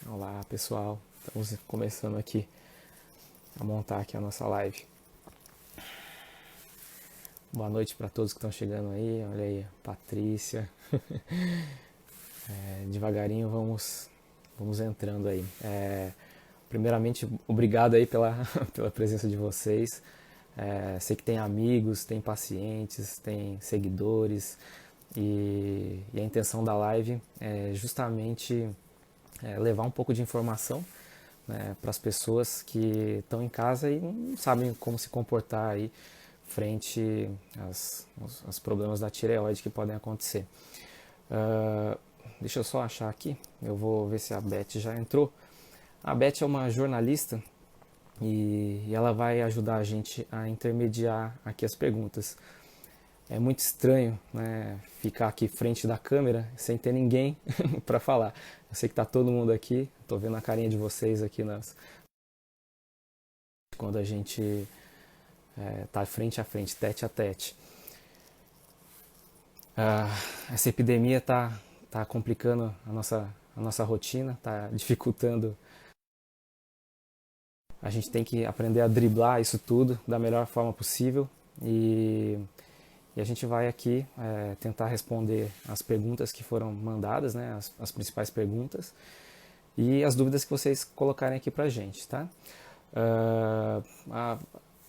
Olá pessoal, estamos começando aqui a montar aqui a nossa live. Boa noite para todos que estão chegando aí, olha aí, Patrícia. Devagarinho vamos entrando aí. Primeiramente, obrigado aí pela presença de vocês. Sei que tem amigos, tem pacientes, tem seguidores e a intenção da live é justamente levar um pouco de informação, né, para as pessoas que estão em casa e não sabem como se comportar aí frente aos problemas da tireoide que podem acontecer. Uh, Deixa eu só achar aqui, eu vou ver se a Beth já entrou. A Beth é uma jornalista e ela vai ajudar a gente a intermediar aqui as perguntas. É muito estranho, né, ficar aqui frente da câmera sem ter ninguém para falar. Eu sei que está todo mundo aqui, estou vendo a carinha de vocês aqui quando a gente está frente a frente, tete a tete. Essa epidemia tá complicando a nossa rotina, está dificultando. A gente tem que aprender a driblar isso tudo da melhor forma possível e a gente vai aqui tentar responder as perguntas que foram mandadas, né, as principais perguntas e as dúvidas que vocês colocarem aqui pra gente, tá?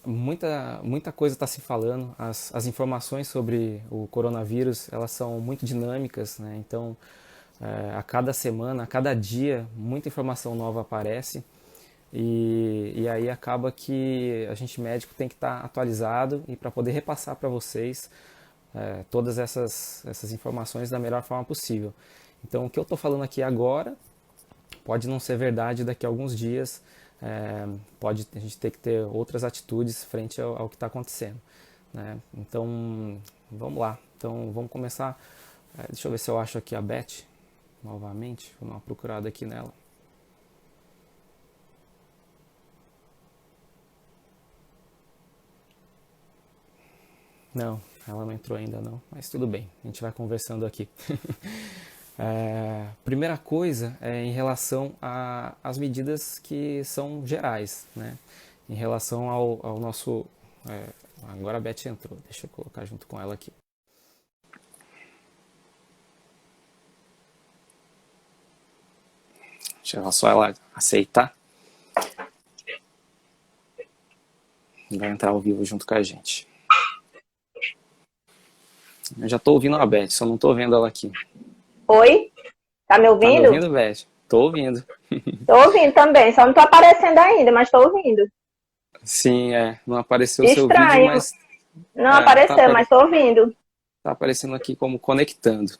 Muita coisa está se falando, as informações sobre o coronavírus elas são muito dinâmicas, né? Então a cada semana, a cada dia, muita informação nova aparece e aí acaba que a gente médico tem que estar atualizado e para poder repassar para vocês todas essas informações da melhor forma possível. Então o que eu estou falando aqui agora pode não ser verdade daqui a alguns dias, pode a gente ter que ter outras atitudes frente ao que está acontecendo, né? Então vamos lá, então vamos começar. Deixa eu ver se eu acho aqui a Beth novamente, vou dar uma procurada aqui nela. Não, ela não entrou ainda não, mas tudo bem, a gente vai conversando aqui. Primeira coisa é em relação às medidas que são gerais, né? Em relação ao nosso... agora a Beth entrou, deixa eu colocar junto com ela aqui. Deixa só ela aceitar. Vai entrar ao vivo junto com a gente. Eu já estou ouvindo a Beth, só não estou vendo ela aqui. Oi? Tá me Tá me ouvindo? ouvindo, Beth? Tô ouvindo. Tô ouvindo também, só não tô aparecendo ainda, mas tô ouvindo. Sim, não apareceu o seu vídeo, Estranho, mas não tá, apareceu, mas tô ouvindo. tá aparecendo aqui como conectando.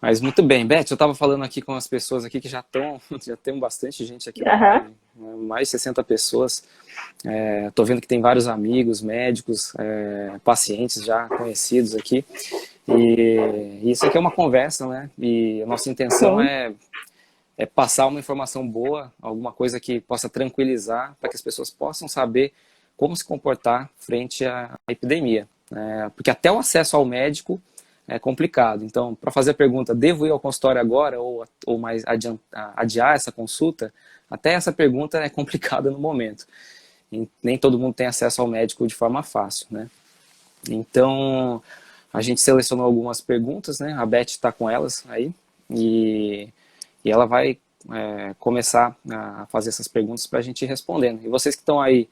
Mas muito bem, Beth, eu estava falando aqui com as pessoas aqui que já tem bastante gente aqui na Aham. live, né? Mais de 60 pessoas. Tô vendo que tem vários amigos, médicos, pacientes já conhecidos aqui. E isso aqui é uma conversa, né? E a nossa intenção Sim. é passar uma informação boa, alguma coisa que possa tranquilizar, para que as pessoas possam saber como se comportar frente à epidemia. Porque até o acesso ao médico é complicado. Então, para fazer a pergunta, devo ir ao consultório agora ou mais adiar essa consulta? Até essa pergunta é complicada no momento. E nem todo mundo tem acesso ao médico de forma fácil, né? Então, a gente selecionou algumas perguntas, né? A Beth está com elas aí e ela vai começar a fazer essas perguntas para a gente ir respondendo. E vocês que estão aí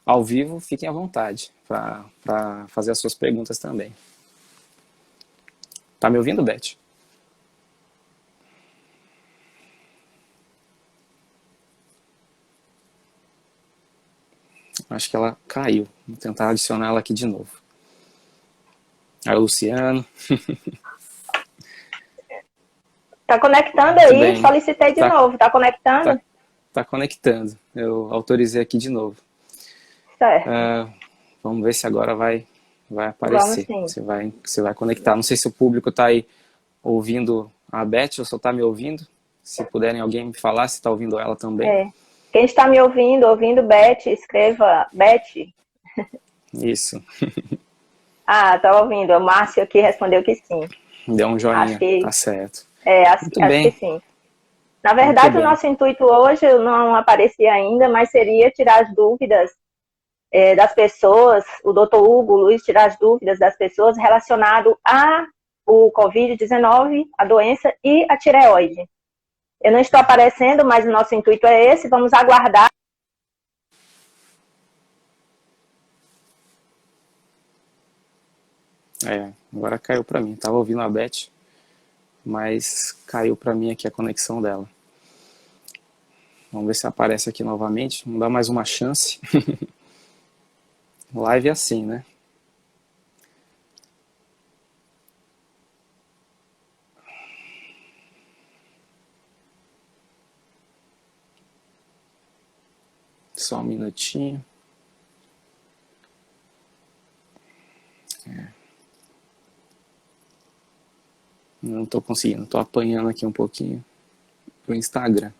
ao vivo, fiquem à vontade para fazer as suas perguntas também. Tá me ouvindo, Beth? Acho que ela caiu. Vou tentar adicionar ela aqui de novo. Aí, Luciano. Tá conectando Muito aí? bem. Solicitei de Tá, novo. Tá conectando? tá, tá conectando. Eu autorizei aqui de novo. Certo. Vamos ver se agora vai Vamos aparecer. sim. Você vai conectar. Não sei se o público está aí ouvindo a Beth ou só está me ouvindo. Se puderem alguém me falar se está ouvindo ela também. É. Quem está me ouvindo Beth, escreva Beth. Isso. Ah, tá ouvindo. O Márcio aqui respondeu que sim. Deu um Acho joinha. que Tá certo. é, acho, Muito acho que bem. sim. Na Muito verdade, o bem. nosso intuito hoje não aparecia ainda, mas seria tirar as dúvidas das pessoas, o doutor Hugo Luiz tirar as dúvidas das pessoas relacionado a o Covid-19, a doença e a tireoide. Eu não estou aparecendo, mas o nosso intuito é esse, vamos aguardar. Agora caiu para mim. Tava ouvindo a Beth, mas caiu para mim aqui a conexão dela. Vamos ver se aparece aqui novamente. Vamos dar mais uma chance. Live é assim, né? Só um minutinho. Não estou conseguindo. Estou apanhando aqui um pouquinho pro Instagram.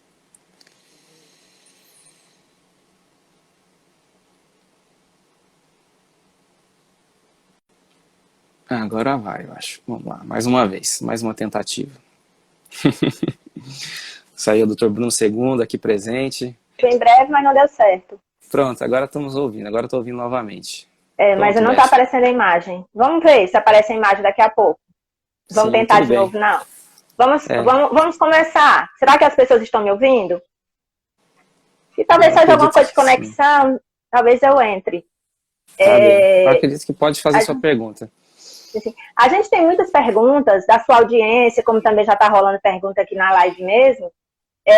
Agora vai, eu acho. Vamos lá, mais uma vez, mais uma tentativa. Saiu o Dr. Bruno Segundo aqui presente. Em breve, mas não deu certo. Pronto, agora estamos ouvindo. Agora estou ouvindo novamente. Mas Pronto, não está Beth. aparecendo a imagem. Vamos ver se aparece a imagem daqui a pouco. Vamos Sim, tentar tudo de bem. novo, não? Vamos, É, vamos começar. Será que as pessoas estão me ouvindo? Se talvez eu seja alguma acredito coisa de que sim. conexão, talvez eu entre. Tá bem. Eu É, acredito que pode fazer a, sua pergunta. assim, a gente tem muitas perguntas da sua audiência, como também já está rolando pergunta aqui na live mesmo.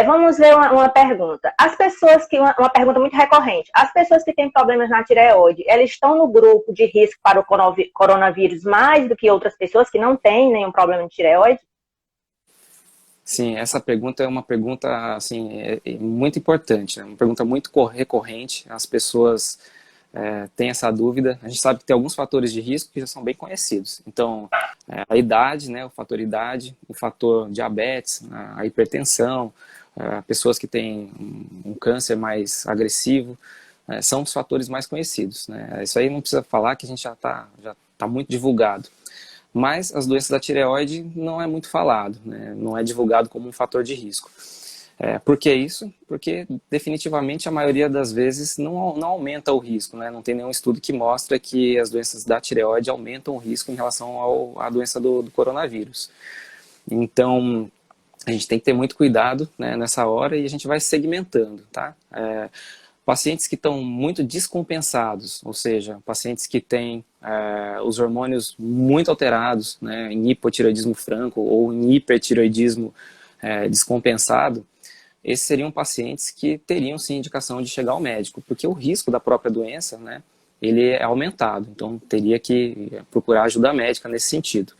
Vamos ver uma pergunta. As pessoas que. Uma pergunta muito recorrente. As pessoas que têm problemas na tireoide, elas estão no grupo de risco para o coronavírus mais do que outras pessoas que não têm nenhum problema de tireoide? Sim, essa pergunta é uma pergunta assim, muito importante, né? Uma pergunta muito recorrente. As pessoas têm essa dúvida. A gente sabe que tem alguns fatores de risco que já são bem conhecidos. Então, a idade, né, o fator idade, o fator diabetes, a hipertensão, pessoas que têm um câncer mais agressivo, são os fatores mais conhecidos, né? Isso aí não precisa falar que a gente já tá muito divulgado. Mas as doenças da tireoide não é muito falado, né? Não é divulgado como um fator de risco. Por que isso? Porque definitivamente a maioria das vezes não aumenta o risco, né? Não tem nenhum estudo que mostra que as doenças da tireoide aumentam o risco em relação à doença do coronavírus. Então, a gente tem que ter muito cuidado, né, nessa hora, e a gente vai segmentando, tá? Pacientes que estão muito descompensados, ou seja, pacientes que têm os hormônios muito alterados, né, em hipotireoidismo franco ou em hipertireoidismo descompensado, esses seriam pacientes que teriam sim indicação de chegar ao médico, porque o risco da própria doença, né, ele é aumentado, então teria que procurar ajuda médica nesse sentido.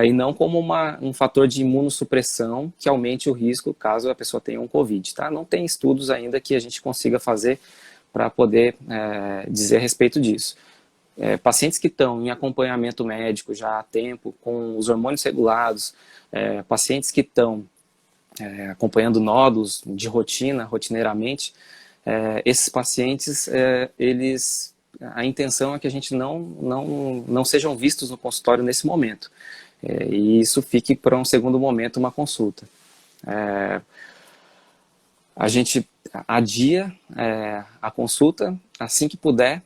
E não como um fator de imunossupressão que aumente o risco caso a pessoa tenha um Covid. Tá? Não tem estudos ainda que a gente consiga fazer para poder dizer a respeito disso. Pacientes que estão em acompanhamento médico já há tempo, com os hormônios regulados, pacientes que estão acompanhando nódulos de rotina, rotineiramente, esses pacientes, a intenção é que a gente não sejam vistos no consultório nesse momento. E isso fique para um segundo momento, uma consulta. A gente adia a consulta assim que puder,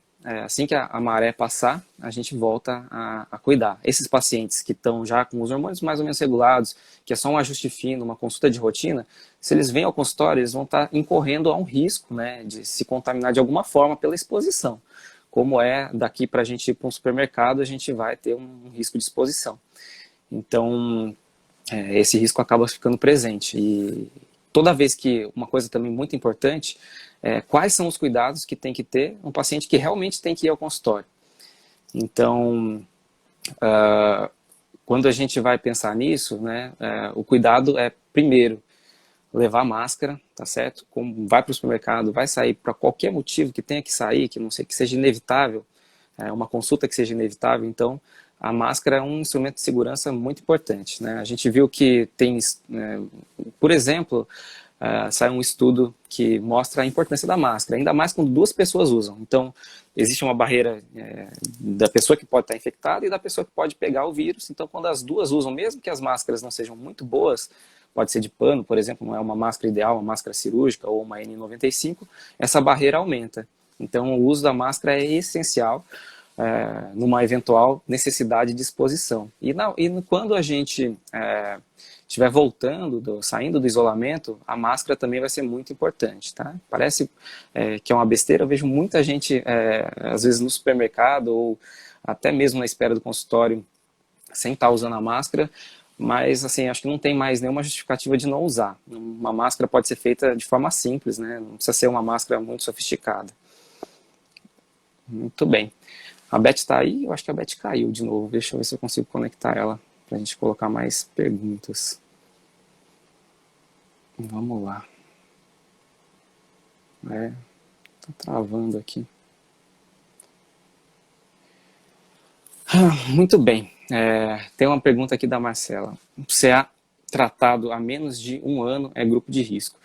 assim que a maré passar, a gente volta a cuidar. Esses pacientes que estão já com os hormônios mais ou menos regulados, que é só um ajuste fino, uma consulta de rotina, se eles vêm ao consultório, eles vão estar incorrendo a um risco, né, de se contaminar de alguma forma pela exposição. Como daqui para a gente ir para um supermercado, a gente vai ter um risco de exposição. Então, esse risco acaba ficando presente. E toda vez que, uma coisa também muito importante, quais são os cuidados que tem que ter um paciente que realmente tem que ir ao consultório. Então, quando a gente vai pensar nisso, né, o cuidado é, primeiro, levar máscara, tá certo? Como vai para o supermercado, vai sair para qualquer motivo que tenha que sair, que não sei, que seja inevitável, uma consulta que seja inevitável, então a máscara é um instrumento de segurança muito importante, né? A gente viu que tem, por exemplo, saiu um estudo que mostra a importância da máscara, ainda mais quando duas pessoas usam. Então, existe uma barreira da pessoa que pode estar infectada e da pessoa que pode pegar o vírus. Então, quando as duas usam, mesmo que as máscaras não sejam muito boas, pode ser de pano, por exemplo, não é uma máscara ideal, uma máscara cirúrgica ou uma N95, essa barreira aumenta. Então, o uso da máscara é essencial numa eventual necessidade de exposição. E quando a gente estiver saindo do isolamento, a máscara também vai ser muito importante, tá? Parece que é uma besteira, eu vejo muita gente, às vezes no supermercado ou até mesmo na espera do consultório, sem estar usando a máscara, mas assim, acho que não tem mais nenhuma justificativa de não usar. Uma máscara pode ser feita de forma simples, né? Não precisa ser uma máscara muito sofisticada. Muito bem. A Beth está aí? Eu acho que a Beth caiu de novo. Deixa eu ver se eu consigo conectar ela para a gente colocar mais perguntas. Vamos lá. Tá travando aqui. Muito bem. Tem uma pergunta aqui da Marcela. O CA tratado há menos de 1 ano é grupo de risco.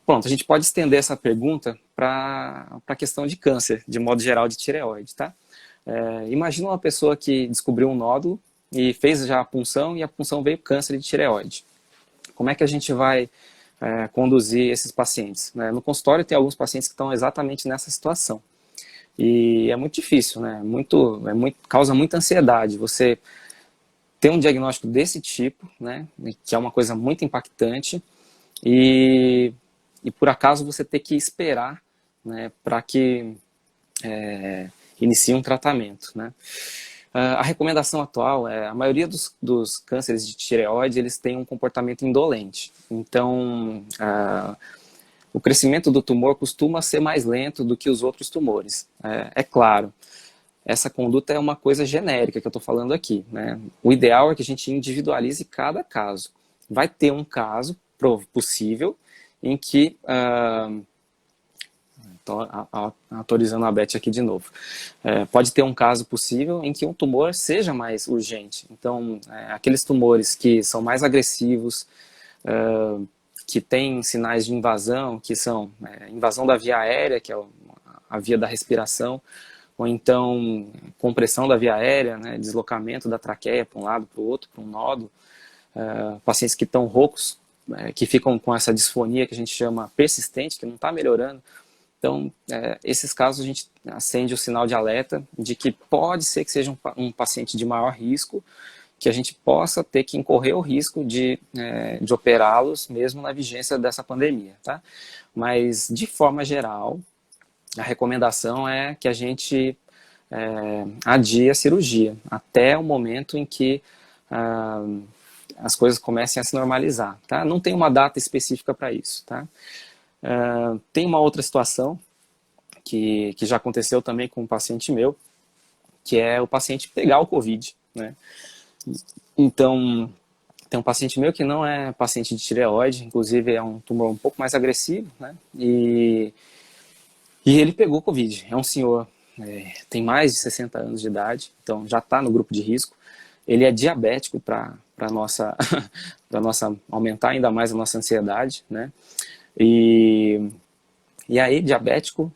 Pronto, a gente pode estender essa pergunta para a questão de câncer, de modo geral, de tireoide, tá? Imagina uma pessoa que descobriu um nódulo e fez já a punção e a punção veio câncer de tireoide. Como é que a gente vai conduzir esses pacientes? No consultório tem alguns pacientes que estão exatamente nessa situação. E é muito difícil, né? Causa muita ansiedade você ter um diagnóstico desse tipo, né? Que é uma coisa muito impactante, e por acaso você ter que esperar, né, para que inicie um tratamento, né? A recomendação atual a maioria dos cânceres de tireoide, eles têm um comportamento indolente. Então, o crescimento do tumor costuma ser mais lento do que os outros tumores. É claro, essa conduta é uma coisa genérica que eu estou falando aqui, né? O ideal é que a gente individualize cada caso. Vai ter um caso possível em que... Estou autorizando a Beth aqui de novo. Pode ter um caso possível em que um tumor seja mais urgente. Então, aqueles tumores que são mais agressivos, que têm sinais de invasão, que são invasão da via aérea, que é a via da respiração, ou então compressão da via aérea, né, deslocamento da traqueia para um lado, para o outro, para um nódulo, pacientes que estão roucos, que ficam com essa disfonia que a gente chama persistente, que não está melhorando. Então, esses casos a gente acende o sinal de alerta de que pode ser que seja um paciente de maior risco, que a gente possa ter que incorrer o risco de operá-los mesmo na vigência dessa pandemia, tá? Mas, de forma geral, a recomendação é que a gente adie a cirurgia até o momento em que as coisas comecem a se normalizar, tá? Não tem uma data específica para isso, tá? Tem uma outra situação que já aconteceu também com um paciente meu, que é o paciente pegar o Covid, né? Então, tem um paciente meu que não é paciente de tireoide, inclusive é um tumor um pouco mais agressivo, né? E ele pegou Covid. É um senhor, tem mais de 60 anos de idade, então já está no grupo de risco. Ele é diabético para nossa aumentar ainda mais a nossa ansiedade, né? E aí, diabético,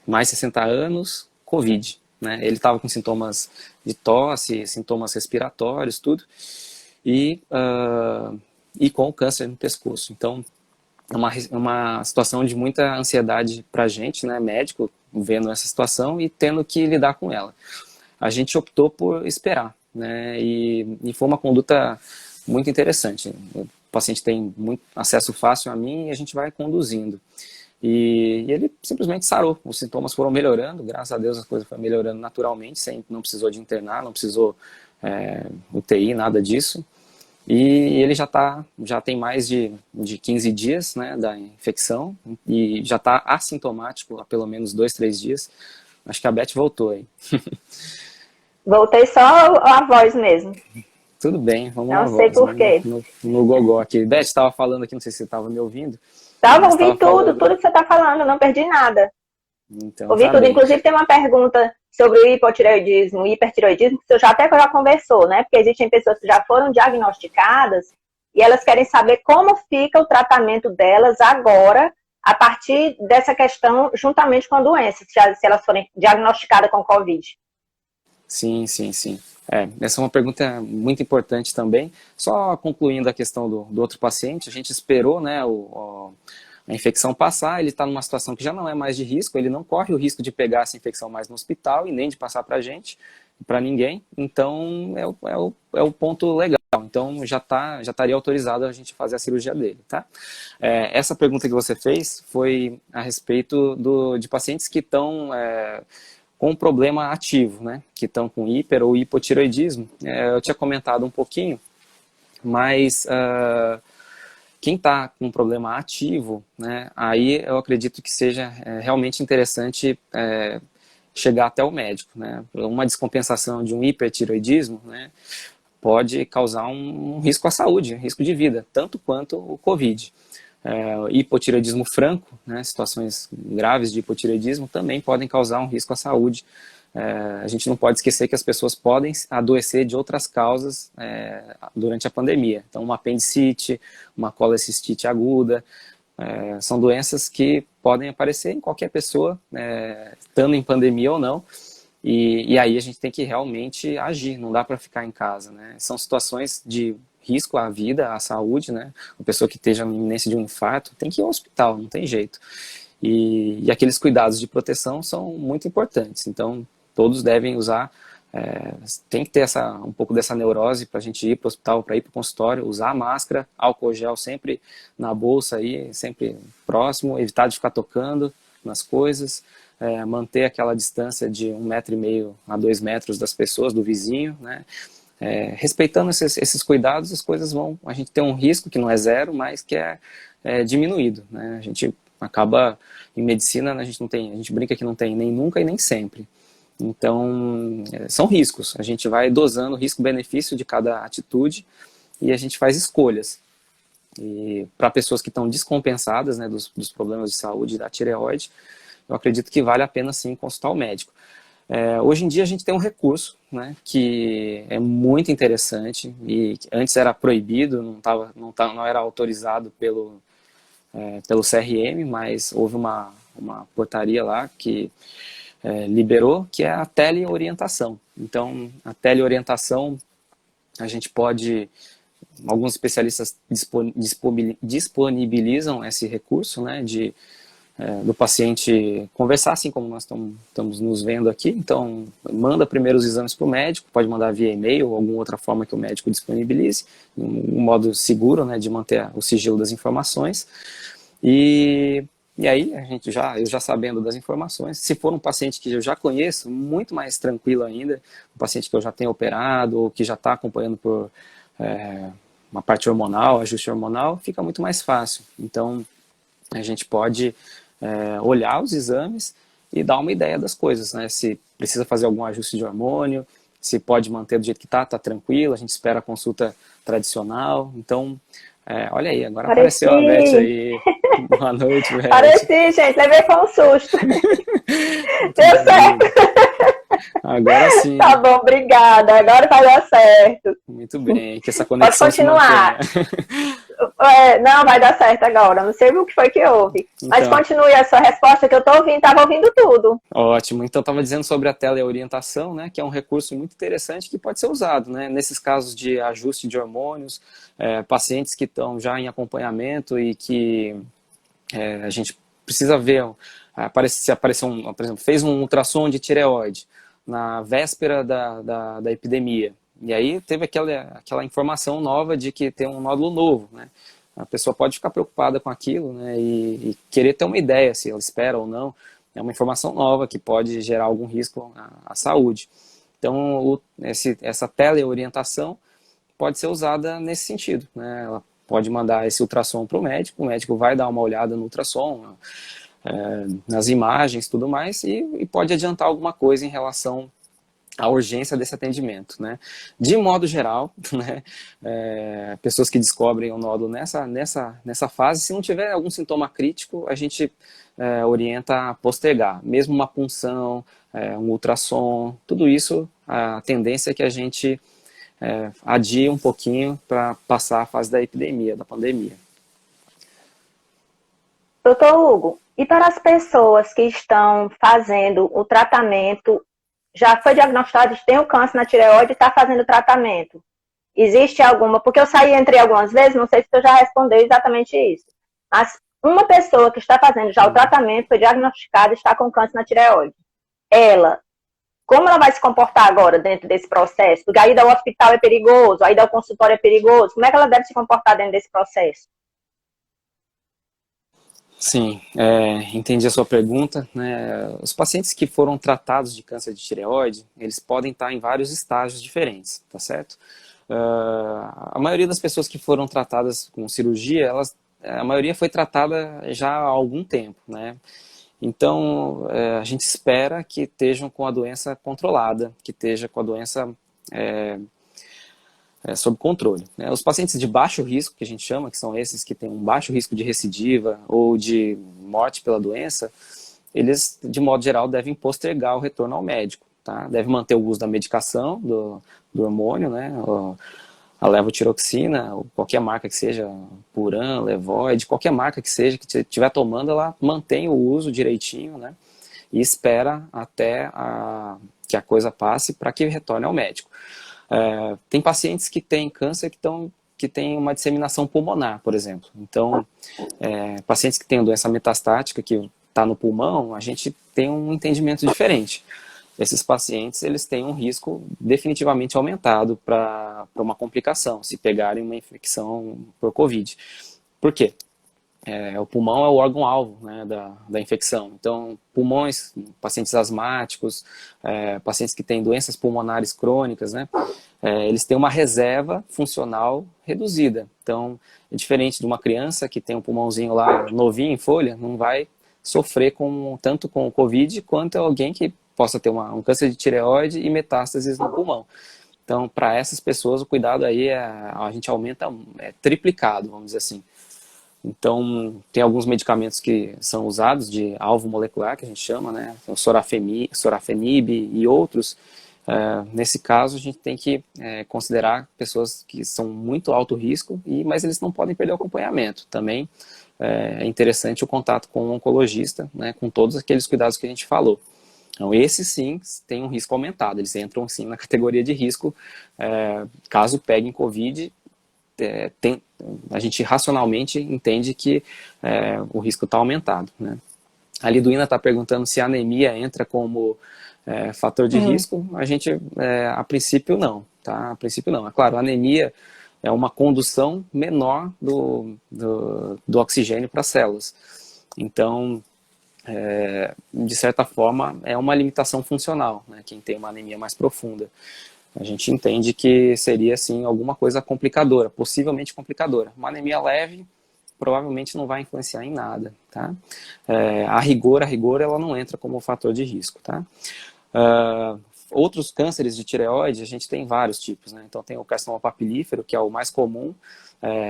mais 60 anos, Covid, né? Ele estava com sintomas de tosse, sintomas respiratórios, tudo, e com câncer no pescoço. Então, é uma situação de muita ansiedade para a gente, né, médico, vendo essa situação e tendo que lidar com ela. A gente optou por esperar, né, e foi uma conduta muito interessante. O paciente tem muito acesso fácil a mim e a gente vai conduzindo. E ele simplesmente sarou, os sintomas foram melhorando, graças a Deus as coisas foram melhorando naturalmente, não precisou de internar, não precisou UTI, nada disso. E ele já tem mais de 15 dias, né, da infecção e já está assintomático há pelo menos 2, 3 dias. Acho que a Beth voltou aí. Voltei só a voz mesmo. Tudo bem, vamos lá. Não sei por quê. No gogó aqui. Beth estava falando aqui, não sei se você estava me ouvindo. Estava ouvindo tudo que você está falando, não perdi nada. Então, ouvi tudo. Inclusive tem uma pergunta sobre o hipotireoidismo e hipertireoidismo, que você já conversou, né? Porque existem pessoas que já foram diagnosticadas e elas querem saber como fica o tratamento delas agora, a partir dessa questão, juntamente com a doença, se elas forem diagnosticadas com Covid. Sim, sim, sim. Essa é uma pergunta muito importante também. Só concluindo a questão do outro paciente, a gente esperou, né, a infecção passar, ele está numa situação que já não é mais de risco, ele não corre o risco de pegar essa infecção mais no hospital e nem de passar para a gente, para ninguém, então é o ponto legal. Então já estaria autorizado a gente fazer a cirurgia dele, tá? Essa pergunta que você fez foi a respeito de pacientes que estão com um problema ativo, né? Que estão com hiper ou hipotireoidismo. Eu tinha comentado um pouquinho, mas quem está com um problema ativo, né? Aí eu acredito que seja realmente interessante chegar até o médico, né? Uma descompensação de um hipertireoidismo, né, pode causar um risco à saúde, um risco de vida, tanto quanto o Covid. Hipotireoidismo franco, né, situações graves de hipotireoidismo também podem causar um risco à saúde. A gente não pode esquecer que as pessoas podem adoecer de outras causas durante a pandemia. Então, uma apendicite, uma colecistite aguda, são doenças que podem aparecer em qualquer pessoa, estando em pandemia ou não, e aí a gente tem que realmente agir, não dá para ficar em casa, né? São situações de risco à vida, à saúde, né? Uma pessoa que esteja na iminência de um infarto tem que ir ao hospital, não tem jeito. E aqueles cuidados de proteção são muito importantes, então todos devem usar, tem que ter um pouco dessa neurose para a gente ir para o hospital, para ir para o consultório, usar a máscara, álcool gel sempre na bolsa aí, sempre próximo, evitar de ficar tocando nas coisas, manter aquela distância de 1,5 m a 2 metros das pessoas, do vizinho, né? Respeitando esses cuidados, as coisas a gente tem um risco que não é zero, mas que é diminuído, né? A gente acaba, em medicina, a gente brinca que não tem nem nunca e nem sempre. Então, são riscos. A gente vai dosando o risco-benefício de cada atitude e a gente faz escolhas. E para pessoas que estão descompensadas, né, dos problemas de saúde da tireoide, eu acredito que vale a pena sim consultar o médico. Hoje em dia a gente tem um recurso, né, que é muito interessante e antes era proibido, não era autorizado pelo CRM, mas houve uma portaria lá que liberou, que é a teleorientação. Então, a teleorientação, a gente pode, alguns especialistas disponibilizam esse recurso, né, do paciente conversar, assim como nós estamos nos vendo aqui. Então, manda primeiro os exames para o médico, pode mandar via e-mail ou alguma outra forma que o médico disponibilize, um modo seguro, né, de manter o sigilo das informações. E aí, eu já sabendo das informações, se for um paciente que eu já conheço, muito mais tranquilo ainda, um paciente que eu já tenho operado ou que já está acompanhando por uma parte hormonal, ajuste hormonal, fica muito mais fácil. Então, a gente pode olhar os exames e dar uma ideia das coisas, né? Se precisa fazer algum ajuste de hormônio, se pode manter do jeito que está tranquilo, a gente espera a consulta tradicional. Então, olha aí, agora apareceu a Beth aí. Boa noite, Beth. Pareci, gente, levei com um susto. Deu certo. Agora sim. Tá bom, obrigada. Agora vai dar certo. Muito bem, que essa conexão pode continuar. Não, vai dar certo agora. Não sei o que foi que houve. Mas continue a sua resposta, que eu estava ouvindo tudo. Ótimo. Então, estava dizendo sobre a teleorientação, né, que é um recurso muito interessante que pode ser usado, né, nesses casos de ajuste de hormônios, pacientes que estão já em acompanhamento e que a gente precisa ver, se apareceu, por exemplo, fez um ultrassom de tireoide na véspera da epidemia. E aí teve aquela informação nova de que tem um nódulo novo, né? A pessoa pode ficar preocupada com aquilo, né? E querer ter uma ideia se ela espera ou não. É uma informação nova que pode gerar algum risco à saúde. Então, essa teleorientação pode ser usada nesse sentido, né? Ela pode mandar esse ultrassom para o médico vai dar uma olhada no ultrassom, nas imagens, tudo mais, e pode adiantar alguma coisa em relação à urgência desse atendimento, né? De modo geral, né, pessoas que descobrem o nódulo nessa fase, se não tiver algum sintoma crítico, a gente orienta a postergar, mesmo uma punção, um ultrassom, tudo isso, a tendência é que a gente adie um pouquinho para passar a fase da epidemia, da pandemia. Doutor Hugo, e para as pessoas que estão fazendo o tratamento já foi diagnosticado, tem o câncer na tireoide e está fazendo tratamento. Existe alguma? Porque eu saí entre algumas vezes, não sei se eu já respondeu exatamente isso. Mas uma pessoa que está fazendo já o tratamento, foi diagnosticada e está com câncer na tireoide. Ela, como ela vai se comportar agora dentro desse processo? Porque a ida ao hospital é perigoso, a ida ao consultório é perigoso. Como é que ela deve se comportar dentro desse processo? Sim, entendi a sua pergunta, né? Os pacientes que foram tratados de câncer de tireoide, eles podem estar em vários estágios diferentes, tá certo? A maioria das pessoas que foram tratadas com cirurgia, a maioria foi tratada já há algum tempo, né? Então, a gente espera que estejam com a doença controlada, que esteja com a doença sob controle, né? Os pacientes de baixo risco, que a gente chama, que são esses que têm um baixo risco de recidiva ou de morte pela doença, eles, de modo geral, devem postergar o retorno ao médico, tá? Deve manter o uso da medicação, do hormônio, né? A levotiroxina, ou qualquer marca que seja, Puran, Levoid, qualquer marca que seja, que estiver tomando, ela mantém o uso direitinho, né? E espera até que a coisa passe para que retorne ao médico. Tem pacientes que têm câncer que têm uma disseminação pulmonar, por exemplo. Então, pacientes que têm doença metastática, que está no pulmão, a gente tem um entendimento diferente. Esses pacientes, eles têm um risco definitivamente aumentado para uma complicação, se pegarem uma infecção por Covid. Por quê? O pulmão é o órgão-alvo, né, da infecção. Então, pulmões, pacientes asmáticos, pacientes que têm doenças pulmonares crônicas, né, eles têm uma reserva funcional reduzida. Então, é diferente de uma criança que tem um pulmãozinho lá novinho em folha, não vai sofrer tanto com o Covid quanto alguém que possa ter um câncer de tireoide e metástases no pulmão. Então, para essas pessoas, o cuidado aí a gente aumenta, triplicado, vamos dizer assim. Então, tem alguns medicamentos que são usados de alvo molecular, que a gente chama, né? O sorafenib e outros. Nesse caso, a gente tem que considerar pessoas que são muito alto risco, mas eles não podem perder o acompanhamento. Também é interessante o contato com o oncologista, né? Com todos aqueles cuidados que a gente falou. Então, esses sim têm um risco aumentado, eles entram sim na categoria de risco, caso peguem Covid. A gente racionalmente entende que o risco está aumentado, né? A Liduína está perguntando se a anemia entra como fator de risco. A gente, a princípio não, tá? A princípio não. É claro, a anemia é uma condução menor do oxigênio para as células. Então, de certa forma, é uma limitação funcional, né? Quem tem uma anemia mais profunda. A gente entende que seria, sim, alguma coisa complicadora, possivelmente complicadora. Uma anemia leve provavelmente não vai influenciar em nada, tá? A rigor, ela não entra como fator de risco, tá? Outros cânceres de tireoide, a gente tem vários tipos, né? Então tem o carcinoma papilífero, que é o mais comum,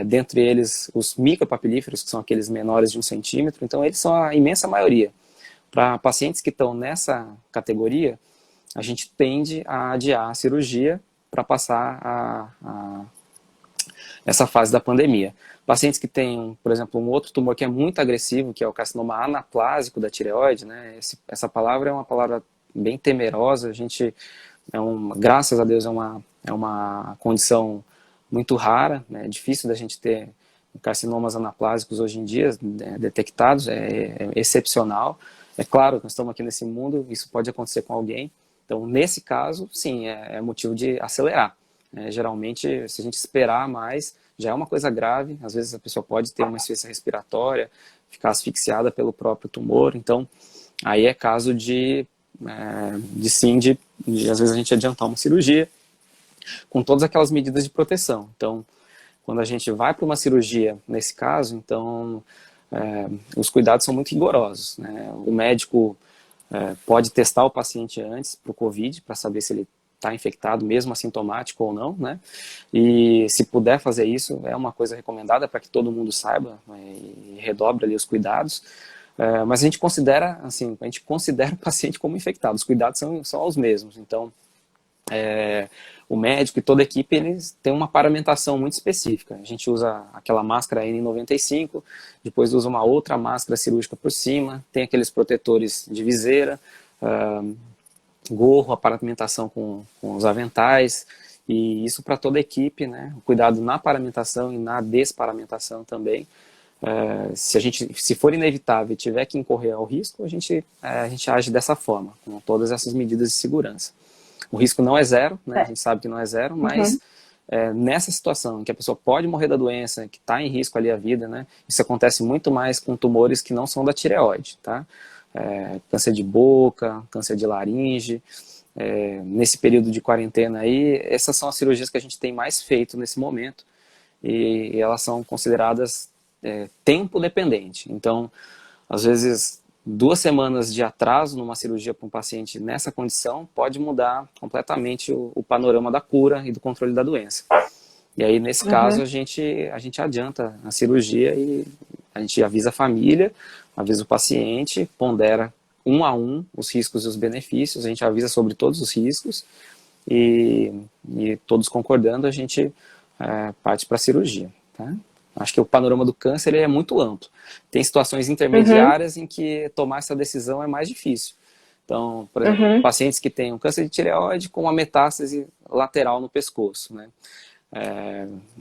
dentre eles os micropapilíferos, que são aqueles menores de 1 centímetro, então eles são a imensa maioria. Para pacientes que estão nessa categoria, a gente tende a adiar a cirurgia para passar essa fase da pandemia. Pacientes que têm, por exemplo, um outro tumor que é muito agressivo, que é o carcinoma anaplásico da tireoide, né? Essa palavra é uma palavra bem temerosa, a gente, graças a Deus, é uma condição muito rara, né? É difícil da gente ter carcinomas anaplásicos hoje em dia, detectados, é excepcional. É claro, nós estamos aqui nesse mundo, isso pode acontecer com alguém. Então, nesse caso, sim, é motivo de acelerar. Geralmente, se a gente esperar mais, já é uma coisa grave. Às vezes a pessoa pode ter uma insuficiência respiratória, ficar asfixiada pelo próprio tumor. Então, aí é caso de às vezes a gente adiantar uma cirurgia com todas aquelas medidas de proteção. Então, quando a gente vai para uma cirurgia, nesse caso, então, os cuidados são muito rigorosos, né? O médico pode testar o paciente antes para o Covid, para saber se ele está infectado, mesmo assintomático ou não, né? E se puder fazer isso, é uma coisa recomendada para que todo mundo saiba, né, e redobre ali os cuidados. Mas a gente considera o paciente como infectado, os cuidados são os mesmos. Então, o médico e toda a equipe, eles têm uma paramentação muito específica. A gente usa aquela máscara N95, depois usa uma outra máscara cirúrgica por cima, tem aqueles protetores de viseira, gorro, aparamentação com os aventais, e isso para toda a equipe, né? Cuidado na paramentação e na desparamentação também. Se for inevitável e tiver que incorrer ao risco, a gente age dessa forma, com todas essas medidas de segurança. O risco não é zero, né? A gente sabe que não é zero, mas nessa situação em que a pessoa pode morrer da doença, que está em risco ali a vida, né? Isso acontece muito mais com tumores que não são da tireoide, tá? Câncer de boca, câncer de laringe. Nesse período de quarentena aí, essas são as cirurgias que a gente tem mais feito nesse momento, e elas são consideradas tempo dependente. Então, às vezes, 2 semanas de atraso numa cirurgia para um paciente nessa condição pode mudar completamente o panorama da cura e do controle da doença. E aí, nesse caso, a gente adianta a cirurgia e a gente avisa a família, avisa o paciente, pondera um a um os riscos e os benefícios, a gente avisa sobre todos os riscos e todos concordando, a gente parte para a cirurgia, tá? Acho que o panorama do câncer é muito amplo. Tem situações intermediárias em que tomar essa decisão é mais difícil. Então, por exemplo, pacientes que têm um câncer de tireoide com uma metástase lateral no pescoço, né?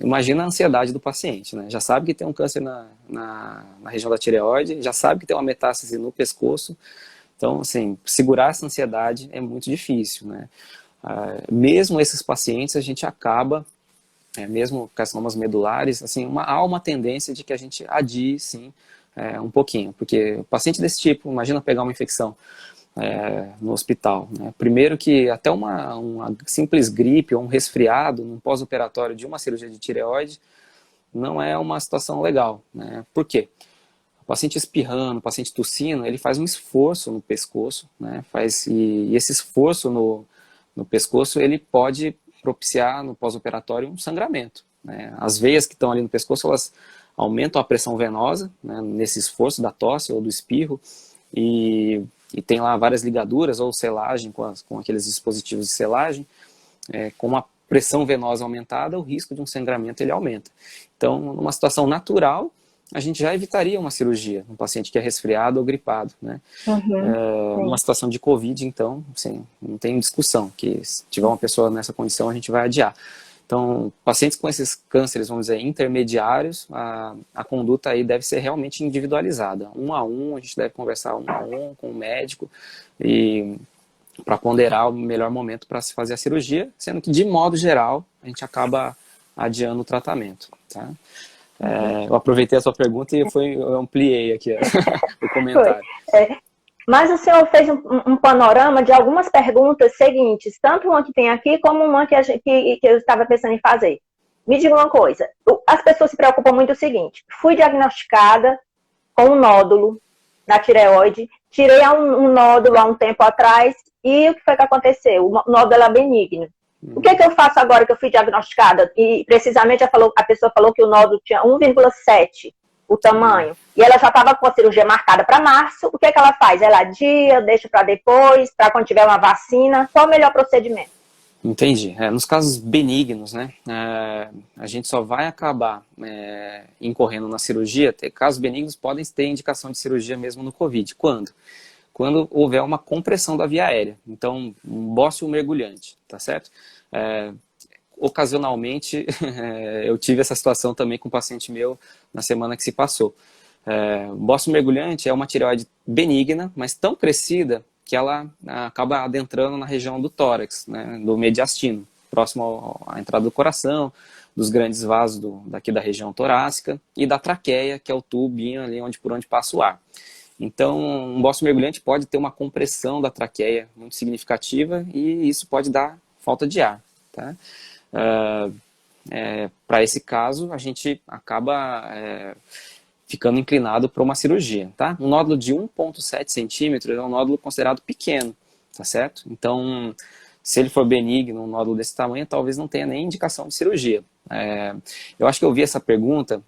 Imagina a ansiedade do paciente, né? Já sabe que tem um câncer na região da tireoide, já sabe que tem uma metástase no pescoço. Então, assim, segurar essa ansiedade é muito difícil, né? Mesmo esses pacientes, a gente acaba, mesmo carcinomas medulares, assim, há uma tendência de que a gente adie, sim, um pouquinho. Porque o paciente desse tipo, imagina pegar uma infecção no hospital, né? Primeiro que até uma simples gripe ou um resfriado num pós-operatório de uma cirurgia de tireoide não é uma situação legal, né? Por quê? O paciente espirrando, o paciente tossindo, ele faz um esforço no pescoço, né? E esse esforço no pescoço, ele pode propiciar no pós-operatório um sangramento, né? As veias que estão ali no pescoço, elas aumentam a pressão venosa, né, nesse esforço da tosse ou do espirro, e tem lá várias ligaduras ou selagem com aqueles dispositivos de selagem. Com uma pressão venosa aumentada, o risco de um sangramento ele aumenta. Então, numa situação natural, a gente já evitaria uma cirurgia um paciente que é resfriado ou gripado, né? Numa situação de Covid, então, assim, não tem discussão, que se tiver uma pessoa nessa condição, a gente vai adiar. Então, pacientes com esses cânceres, vamos dizer, intermediários, a conduta aí deve ser realmente individualizada. Um a um, a gente deve conversar um a um com o médico e para ponderar o melhor momento para se fazer a cirurgia, sendo que, de modo geral, a gente acaba adiando o tratamento, tá? Eu aproveitei a sua pergunta e eu ampliei aqui o comentário. Mas o senhor fez um panorama de algumas perguntas seguintes, tanto uma que tem aqui, como uma que eu estava pensando em fazer. Me diga uma coisa, as pessoas se preocupam muito com o seguinte: fui diagnosticada com um nódulo na tireoide, tirei um nódulo há um tempo atrás, e o que foi que aconteceu? O nódulo era benigno. O que eu faço agora que eu fui diagnosticada? E precisamente a pessoa falou que o nódulo tinha 1,7 o tamanho, e ela já estava com a cirurgia marcada para março. O que ela faz? Ela adia, deixa para depois, para quando tiver uma vacina? Qual o melhor procedimento? Entendi. Nos casos benignos, né, a gente só vai acabar incorrendo na cirurgia. Casos benignos podem ter indicação de cirurgia mesmo no COVID. Quando? Quando houver uma compressão da via aérea. Então, um bócio mergulhante, tá certo? Ocasionalmente, eu tive essa situação também com um paciente meu na semana que se passou. Bócio mergulhante é uma tireoide benigna, mas tão crescida que ela acaba adentrando na região do tórax, né, do mediastino, próximo à entrada do coração, dos grandes vasos daqui da região torácica e da traqueia, que é o tubinho ali por onde passa o ar. Então, um bócio mergulhante pode ter uma compressão da traqueia muito significativa e isso pode dar falta de ar, tá? Para esse caso, a gente acaba ficando inclinado para uma cirurgia, tá? Um nódulo de 1,7 centímetros é um nódulo considerado pequeno, tá certo? Então, se ele for benigno, um nódulo desse tamanho, talvez não tenha nem indicação de cirurgia. Eu acho que eu vi essa pergunta,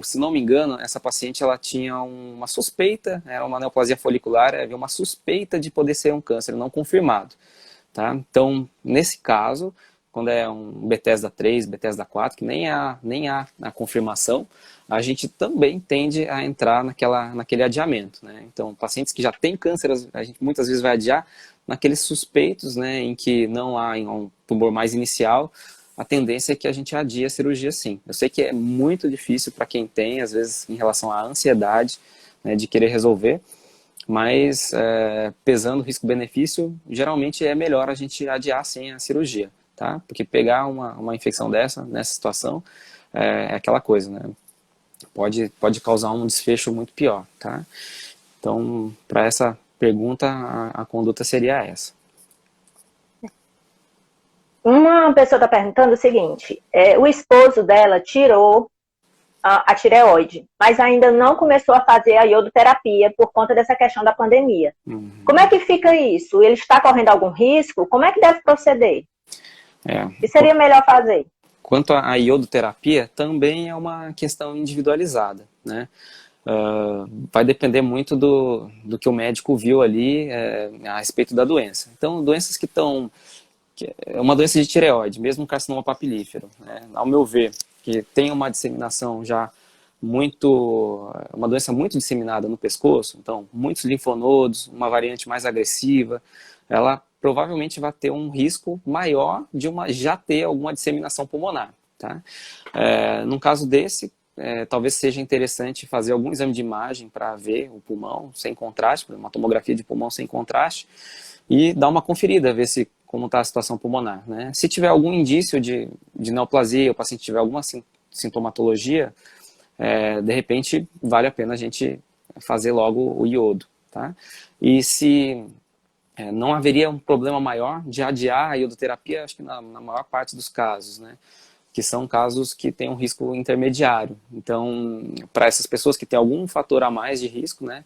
se não me engano, essa paciente ela tinha uma suspeita, era uma neoplasia folicular, havia uma suspeita de poder ser um câncer não confirmado, tá? Então, nesse caso, quando é um Bethesda 3, Bethesda 4, que nem há a confirmação, a gente também tende a entrar naquele adiamento, né? Então, pacientes que já têm câncer, a gente muitas vezes vai adiar naqueles suspeitos, né, em que não há um tumor mais inicial, a tendência é que a gente adie a cirurgia sim. Eu sei que é muito difícil para quem tem, às vezes em relação à ansiedade, né, de querer resolver, mas pesando risco-benefício, geralmente é melhor a gente adiar sim a cirurgia, tá? Porque pegar uma infecção nessa situação, é aquela coisa, né? Pode causar um desfecho muito pior, tá? Então, para essa pergunta, a conduta seria essa. Uma pessoa está perguntando o seguinte, o esposo dela tirou a tireoide, mas ainda não começou a fazer a iodoterapia por conta dessa questão da pandemia. Como é que fica isso? Ele está correndo algum risco? Como é que deve proceder? O que seria melhor fazer? Quanto à iodoterapia, também é uma questão individualizada, né? Vai depender muito do que o médico viu ali a respeito da doença. Então, doenças que estão... É uma doença de tireoide, mesmo carcinoma papilífero, né? Ao meu ver, que tem uma disseminação já uma doença muito disseminada no pescoço, então muitos linfonodos, uma variante mais agressiva, ela provavelmente vai ter um risco maior de já ter alguma disseminação pulmonar, tá? Num caso desse, talvez seja interessante fazer algum exame de imagem para ver o pulmão sem contraste, uma tomografia de pulmão sem contraste, e dar uma conferida, ver como está a situação pulmonar, né? Se tiver algum indício de neoplasia, o paciente tiver alguma sintomatologia, de repente vale a pena a gente fazer logo o iodo, tá? E se não haveria um problema maior de adiar a iodoterapia, acho que na maior parte dos casos, né? Que são casos que têm um risco intermediário. Então, para essas pessoas que têm algum fator a mais de risco, né,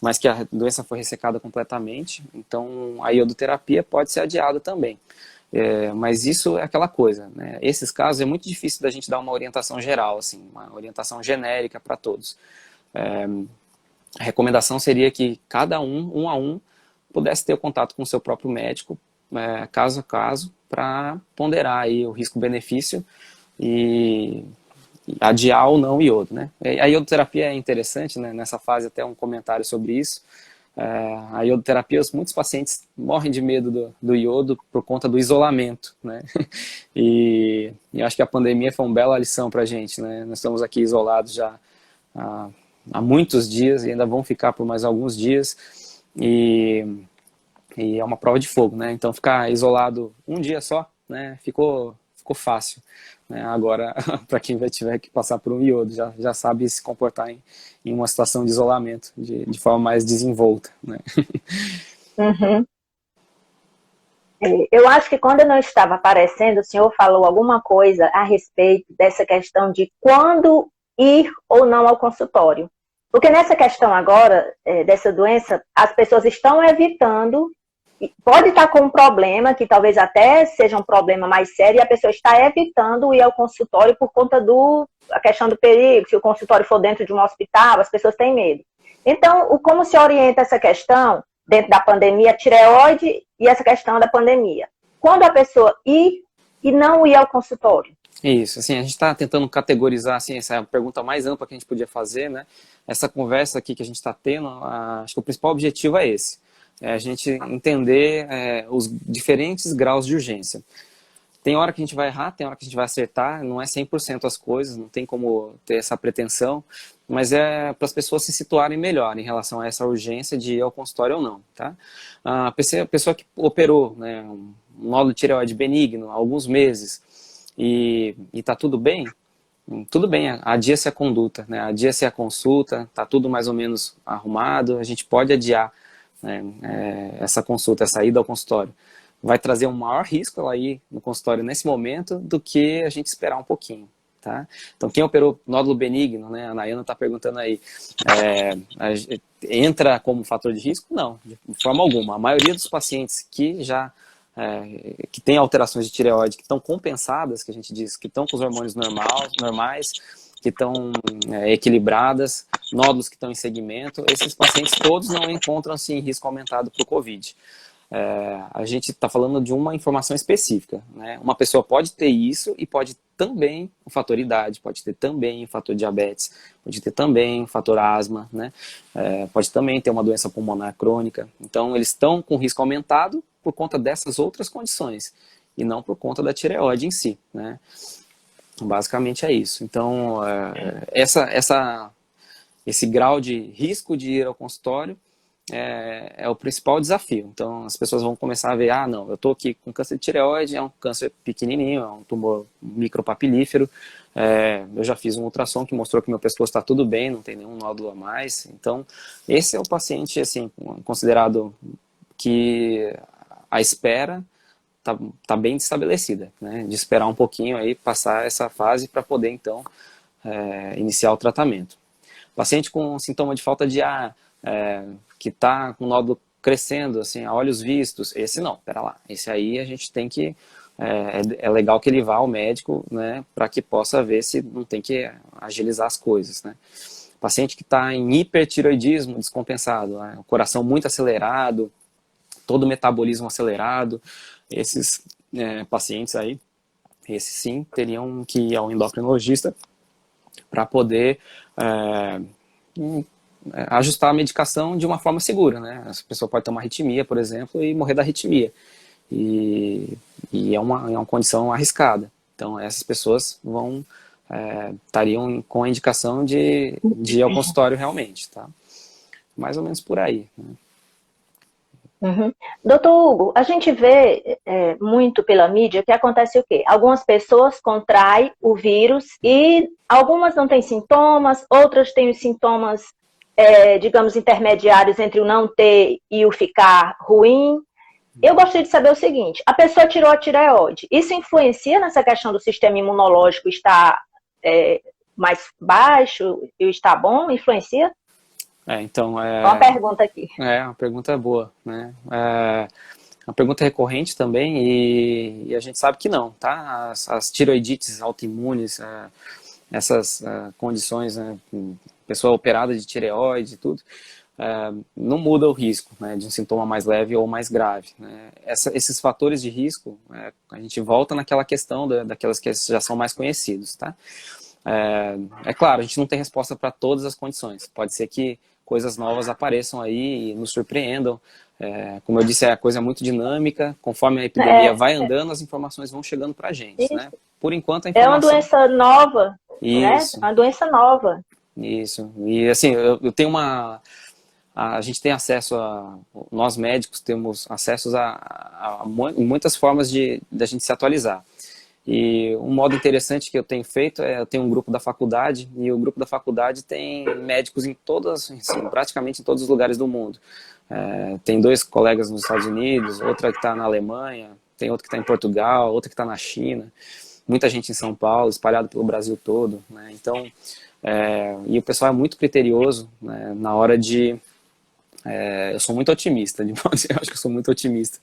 mas que a doença foi ressecada completamente, então a iodoterapia pode ser adiada também. Mas isso é aquela coisa, né? Esses casos é muito difícil da gente dar uma orientação geral, assim, uma orientação genérica para todos. A recomendação seria que cada um a um, pudesse ter o contato com o seu próprio médico, caso a caso, para ponderar aí o risco-benefício e adiar ou não o iodo, né? A iodoterapia é interessante, né? Nessa fase até um comentário sobre isso. A iodoterapia, muitos pacientes morrem de medo do iodo por conta do isolamento, né? E acho que a pandemia foi uma bela lição para a gente, né? Nós estamos aqui isolados já há muitos dias e ainda vão ficar por mais alguns dias e é uma prova de fogo, né? Então ficar isolado um dia só, né? Ficou fácil, né? Agora, para quem vai tiver que passar por um iodo, já sabe se comportar em uma situação de isolamento de forma mais desenvolta, né? Uhum. Eu acho que quando eu não estava aparecendo, o senhor falou alguma coisa a respeito dessa questão de quando ir ou não ao consultório. Porque nessa questão agora, dessa doença, as pessoas estão evitando, pode estar com um problema, que talvez até seja um problema mais sério, e a pessoa está evitando ir ao consultório por conta a questão do perigo, se o consultório for dentro de um hospital, as pessoas têm medo. Então, como se orienta essa questão dentro da pandemia, tireoide e essa questão da pandemia? Quando a pessoa ir e não ir ao consultório? Isso, assim, a gente está tentando categorizar, assim, essa é a pergunta mais ampla que a gente podia fazer, né? Essa conversa aqui que a gente está tendo, acho que o principal objetivo é esse. A gente entender os diferentes graus de urgência. Tem hora que a gente vai errar, tem hora que a gente vai acertar, não é 100% as coisas, não tem como ter essa pretensão, mas é para as pessoas se situarem melhor em relação a essa urgência de ir ao consultório ou não, tá? A pessoa que operou, né, um nódulo de tireoide benigno há alguns meses e está tudo bem, adia-se a conduta, né, adia-se a consulta, está tudo mais ou menos arrumado, a gente pode adiar, né, essa consulta, essa ida ao consultório. Vai trazer um maior risco ela ir no consultório nesse momento do que a gente esperar um pouquinho, tá? Então, quem operou nódulo benigno, né, a Nayana está perguntando aí, entra como fator de risco? Não, de forma alguma. A maioria dos pacientes que já que tem alterações de tireoide, que estão compensadas, que a gente diz, que estão com os hormônios normais, que estão equilibradas, nódulos que estão em segmento, esses pacientes todos não encontram-se em risco aumentado para o COVID. A gente está falando de uma informação específica, né? Uma pessoa pode ter isso e pode também o fator idade, pode ter também o fator diabetes, pode ter também o fator asma, né? Pode também ter uma doença pulmonar crônica. Então, eles estão com risco aumentado por conta dessas outras condições e não por conta da tireoide em si, né? Basicamente é isso. Então, esse grau de risco de ir ao consultório é o principal desafio. Então, as pessoas vão começar a ver, não, eu estou aqui com câncer de tireoide, é um câncer pequenininho, é um tumor micropapilífero, eu já fiz um ultrassom que mostrou que meu pescoço está tudo bem, não tem nenhum nódulo a mais. Então, esse é o paciente, assim, considerado que a espera tá bem estabelecida, né? De esperar um pouquinho aí, passar essa fase para poder, então, iniciar o tratamento. Paciente com sintoma de falta de ar, que está com o nódulo crescendo, assim, a olhos vistos, esse não, pera lá, esse aí a gente tem que, é legal que ele vá ao médico, né, para que possa ver se não tem que agilizar as coisas, né. Paciente que está em hipertiroidismo descompensado, né, o coração muito acelerado, todo o metabolismo acelerado, esses pacientes aí, esses sim, teriam que ir ao endocrinologista para poder ajustar a medicação de uma forma segura, né? Essa pessoa pode ter uma arritmia, por exemplo, e morrer da arritmia. E é uma condição arriscada. Então, essas pessoas estariam com a indicação de ir ao consultório realmente, tá? Mais ou menos por aí, né? Uhum. Doutor Hugo, a gente vê muito pela mídia que acontece o quê? Algumas pessoas contraem o vírus e algumas não têm sintomas, outras têm os sintomas, digamos, intermediários entre o não ter e o ficar ruim. Eu gostaria de saber o seguinte, a pessoa tirou a tireoide, isso influencia nessa questão do sistema imunológico estar mais baixo e estar bom? Influencia? Então, uma pergunta aqui. Uma pergunta boa, né? Uma pergunta recorrente também e a gente sabe que não, tá? As tiroidites autoimunes, essas condições, né? Pessoa operada de tireoide e tudo, não muda o risco, né, de um sintoma mais leve ou mais grave, né? Esses fatores de risco, a gente volta naquela questão daquelas que já são mais conhecidos, tá? Claro, a gente não tem resposta para todas as condições. Pode ser que coisas novas apareçam aí e nos surpreendam. Como eu disse, a coisa é muito dinâmica. Conforme a epidemia vai andando, as informações vão chegando para a gente, né? Por enquanto, a informação... É uma doença nova, isso, né? Uma doença nova. Isso. E assim, eu tenho a gente tem acesso nós médicos temos acesso a muitas formas da gente se atualizar. E um modo interessante que eu tenho feito eu tenho um grupo da faculdade, e o grupo da faculdade tem médicos em praticamente em todos os lugares do mundo. Tem 2 colegas nos Estados Unidos, outra que está na Alemanha, tem outro que está em Portugal, outra que está na China, muita gente em São Paulo, espalhado pelo Brasil todo, né? Então, e o pessoal é muito criterioso, né, na hora de... eu sou muito otimista, eu acho que eu sou muito otimista,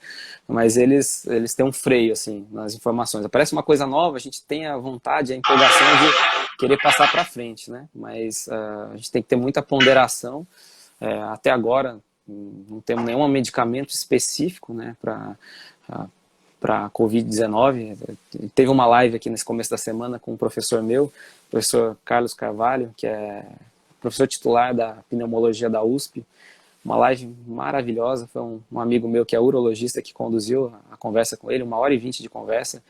mas eles têm um freio assim, nas informações. Aparece uma coisa nova, a gente tem a vontade, a empolgação de querer passar para frente, né? Mas a gente tem que ter muita ponderação. Até agora não temos nenhum medicamento específico, né, para Covid-19. Teve uma live aqui nesse começo da semana com um professor meu, o professor Carlos Carvalho, que é professor titular da pneumologia da USP. Uma live maravilhosa, foi um amigo meu que é urologista que conduziu a conversa com ele, 1h20 de conversa.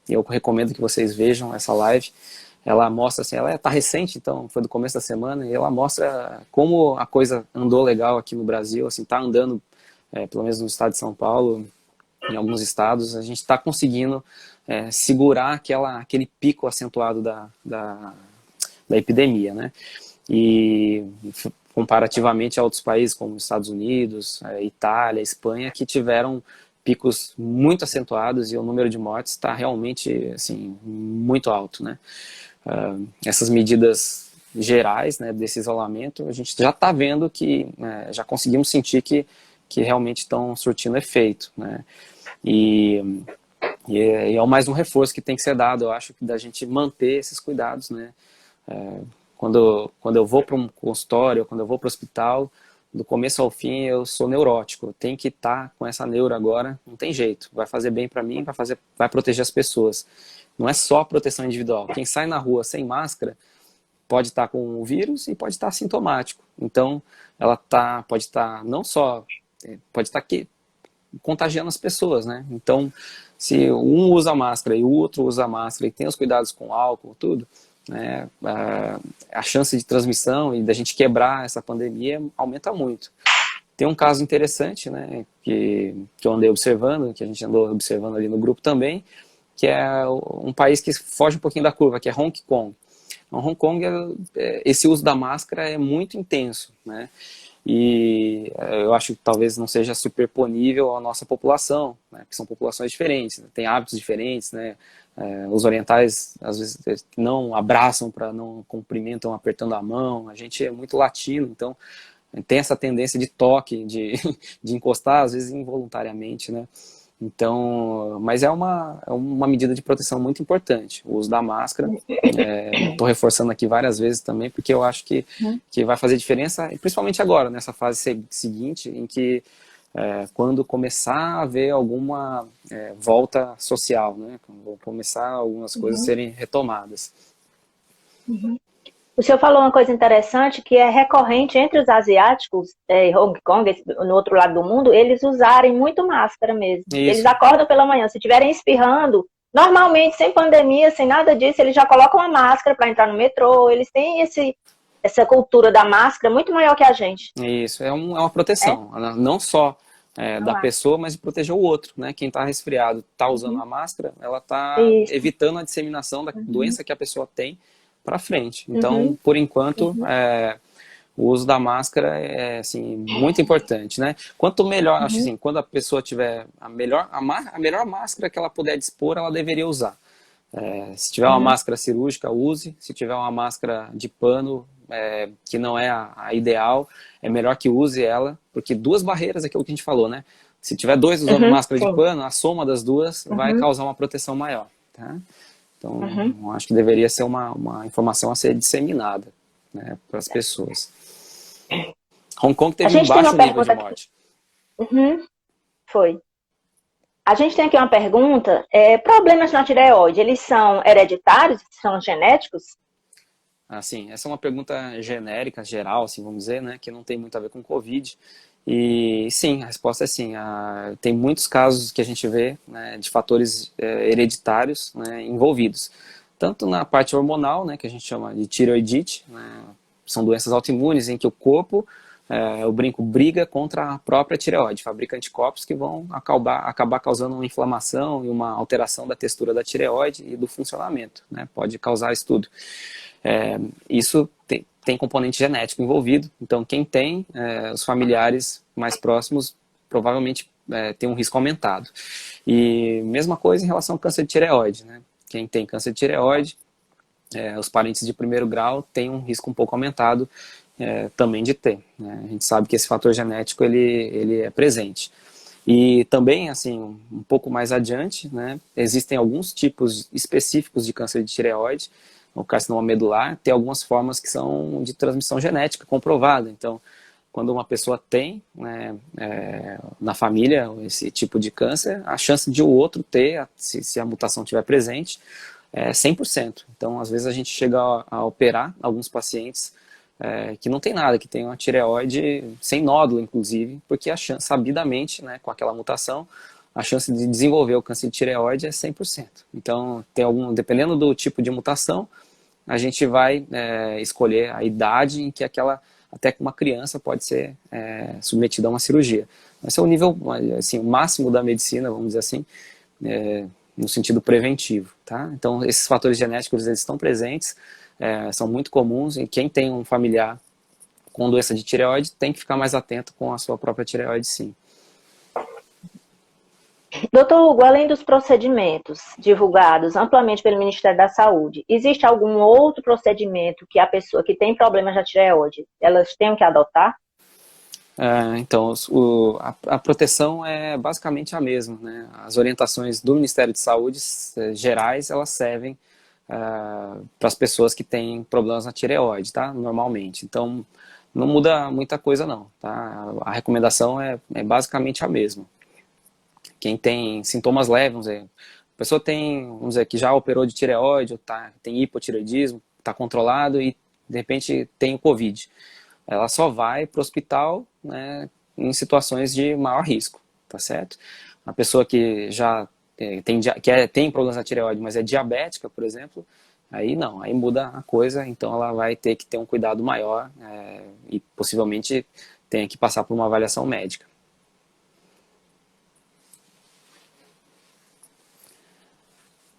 Eu recomendo que vocês vejam essa live. Ela mostra, assim, ela está recente, então foi do começo da semana, e ela mostra como a coisa andou legal aqui no Brasil, assim, está andando, pelo menos no estado de São Paulo, em alguns estados, a gente está conseguindo segurar aquele pico acentuado da epidemia, né? E comparativamente a outros países como Estados Unidos, Itália, Espanha, que tiveram picos muito acentuados e o número de mortes está realmente assim, muito alto, né? Essas medidas gerais, né, desse isolamento, a gente já está vendo que já conseguimos sentir que realmente estão surtindo efeito, né? E é mais um reforço que tem que ser dado, eu acho, da gente manter esses cuidados, né? Quando eu vou para um consultório, quando eu vou para o hospital, do começo ao fim eu sou neurótico, eu tenho que estar com essa neura agora, não tem jeito, vai fazer bem para mim, vai proteger as pessoas. Não é só proteção individual. Quem sai na rua sem máscara pode estar com o vírus e pode estar assintomático. Então, ela pode estar não só, pode estar contagiando as pessoas, né? Então, se um usa máscara e o outro usa máscara e tem os cuidados com álcool, tudo, né, a chance de transmissão e da gente quebrar essa pandemia aumenta muito. Tem um caso interessante, né, que eu andei observando, que a gente andou observando ali no grupo também, que é um país que foge um pouquinho da curva, que é Hong Kong. Em Hong Kong, esse uso da máscara é muito intenso, né? E eu acho que talvez não seja superponível à nossa população, né? Porque são populações diferentes, né? Têm hábitos diferentes, né? Os orientais, às vezes, não abraçam, não cumprimentam apertando a mão. A gente é muito latino, então tem essa tendência de toque, de encostar, às vezes involuntariamente, né? Então, mas é uma medida de proteção muito importante, o uso da máscara. Estou reforçando aqui várias vezes também, porque eu acho que vai fazer diferença, principalmente agora, nessa fase seguinte, em que quando começar a haver alguma volta social, né? Quando começar algumas coisas serem retomadas. O senhor falou uma coisa interessante que é recorrente entre os asiáticos, Hong Kong, no outro lado do mundo, eles usarem muito máscara mesmo. Isso. Eles acordam pela manhã, se estiverem espirrando, normalmente, sem pandemia, sem nada disso, eles já colocam a máscara para entrar no metrô, eles têm essa cultura da máscara muito maior que a gente. Isso, é uma proteção, não só da pessoa, mas de proteger o outro, né? Quem está resfriado, está usando a máscara, ela está evitando a disseminação da doença que a pessoa tem para frente. Então, por enquanto, o uso da máscara é assim, muito importante, né? Quanto melhor, acho assim, quando a pessoa tiver a melhor máscara que ela puder dispor, ela deveria usar. Se tiver uma máscara cirúrgica, use. Se tiver uma máscara de pano, que não é a ideal, é melhor que use ela, porque duas barreiras é aquilo que a gente falou, né? Se tiver dois usando máscara de pano, a soma das duas vai causar uma proteção maior, tá? Então, acho que deveria ser uma informação a ser disseminada, né, para as pessoas. Hong Kong teve um baixo nível de morte. Foi. A gente tem aqui uma pergunta. Problemas na tireoide, eles são hereditários? São genéticos? Assim, essa é uma pergunta genérica, geral, assim, vamos dizer, né, que não tem muito a ver com Covid. E sim, a resposta é sim. Tem muitos casos que a gente vê, né, de fatores hereditários, né, envolvidos. Tanto na parte hormonal, né, que a gente chama de tireoidite, né, são doenças autoimunes em que o corpo, o brinco, briga contra a própria tireoide, fabrica anticorpos que vão acabar causando uma inflamação e uma alteração da textura da tireoide e do funcionamento, né, pode causar isso tudo. Isso tem componente genético envolvido, então quem tem, os familiares mais próximos provavelmente tem um risco aumentado. E mesma coisa em relação ao câncer de tireoide, né? Quem tem câncer de tireoide, os parentes de primeiro grau têm um risco um pouco aumentado também de ter, né? A gente sabe que esse fator genético ele é presente. E também, assim, um pouco mais adiante, né, existem alguns tipos específicos de câncer de tireoide, o carcinoma medular, tem algumas formas que são de transmissão genética comprovada. Então, quando uma pessoa tem, né, na família esse tipo de câncer, a chance de o outro ter, se a mutação estiver presente, é 100%. Então, às vezes a gente chega a operar alguns pacientes que não tem nada, que tem uma tireoide sem nódulo, inclusive, porque a chance, sabidamente, né, com aquela mutação, a chance de desenvolver o câncer de tireoide é 100%. Então, dependendo do tipo de mutação, a gente vai escolher a idade em que até uma criança pode ser submetida a uma cirurgia. Esse é o nível, assim, o máximo da medicina, vamos dizer assim, no sentido preventivo, tá? Então, esses fatores genéticos, eles estão presentes, são muito comuns, e quem tem um familiar com doença de tireoide tem que ficar mais atento com a sua própria tireoide, sim. Doutor Hugo, além dos procedimentos divulgados amplamente pelo Ministério da Saúde, existe algum outro procedimento que a pessoa que tem problemas na tireoide, elas tenham que adotar? Então, a proteção é basicamente a mesma, né? As orientações do Ministério de Saúde gerais, elas servem para as pessoas que têm problemas na tireoide, tá? Normalmente. Então, não muda muita coisa não, tá? A recomendação é basicamente a mesma. Quem tem sintomas leves, A pessoa tem, vamos dizer, que já operou de tireoide, ou tem hipotireoidismo, está controlado e de repente tem o Covid. Ela só vai para o hospital, né, em situações de maior risco, tá certo? A pessoa que já tem problemas na tireoide, mas é diabética, por exemplo, aí não, aí muda a coisa, então ela vai ter que ter um cuidado maior e possivelmente tenha que passar por uma avaliação médica.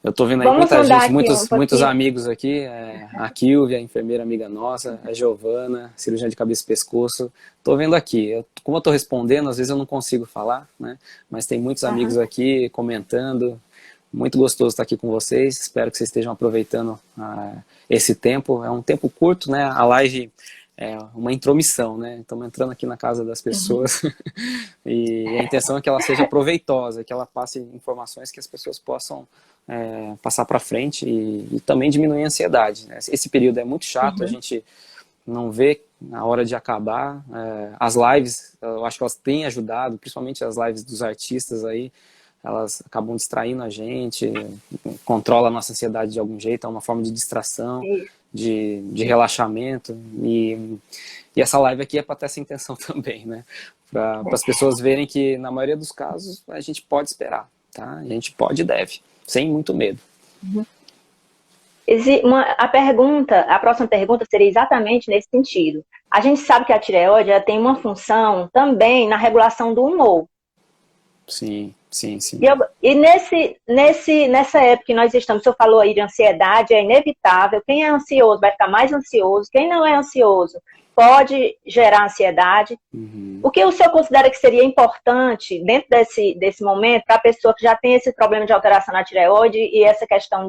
Eu tô vendo aí Vamos muita mudar gente, aqui um muitos pouquinho. amigos aqui, a Kilvia, a enfermeira amiga nossa, a Giovana, cirurgiã de cabeça e pescoço. Tô vendo aqui, como eu tô respondendo, às vezes eu não consigo falar, né? Mas tem muitos amigos Uhum. aqui comentando. Muito gostoso estar aqui com vocês, espero que vocês estejam aproveitando esse tempo. É um tempo curto, né? A live é uma intromissão, né? Estamos entrando aqui na casa das Uhum. pessoas e a intenção é que ela seja proveitosa, que ela passe informações que as pessoas possam passar para frente e também diminuir a ansiedade, né? Esse período é muito chato, a Uhum. gente não vê a hora de acabar. As lives, eu acho que elas têm ajudado, principalmente as lives dos artistas aí, elas acabam distraindo a gente, controla a nossa ansiedade de algum jeito, é uma forma de distração, Isso. de relaxamento, e essa live aqui é para ter essa intenção também, né? Para as pessoas verem que, na maioria dos casos, a gente pode esperar, tá? A gente pode e deve, sem muito medo. Uhum. A próxima pergunta seria exatamente nesse sentido. A gente sabe que a tireoide ela tem uma função também na regulação do humor. Sim, sim, sim. Nessa época que nós estamos, o senhor falou aí de ansiedade, é inevitável. Quem é ansioso vai ficar mais ansioso. Quem não é ansioso pode gerar ansiedade. Uhum. O que o senhor considera que seria importante dentro desse momento para a pessoa que já tem esse problema de alteração na tireoide e essa questão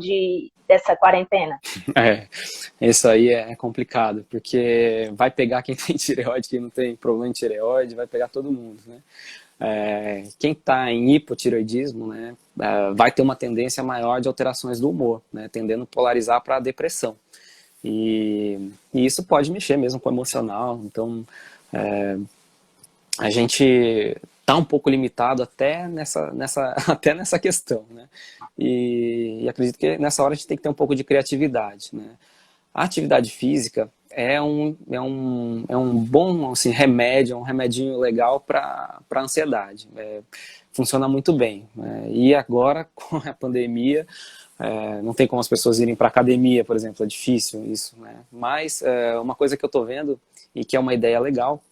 dessa quarentena? Isso aí é complicado, porque vai pegar quem tem tireoide, quem não tem problema de tireoide, vai pegar todo mundo, né? Quem está em hipotireoidismo, né, vai ter uma tendência maior de alterações do humor, né, tendendo a polarizar para a depressão. E isso pode mexer mesmo com o emocional, então a gente está um pouco limitado até até nessa questão, né? E acredito que nessa hora a gente tem que ter um pouco de criatividade, né? A atividade física é um bom assim, remédio, é um remedinho legal para a ansiedade. Funciona muito bem. E agora, com a pandemia, não tem como as pessoas irem para academia, por exemplo, é difícil isso, né? Mas uma coisa que eu estou vendo e que é uma ideia legal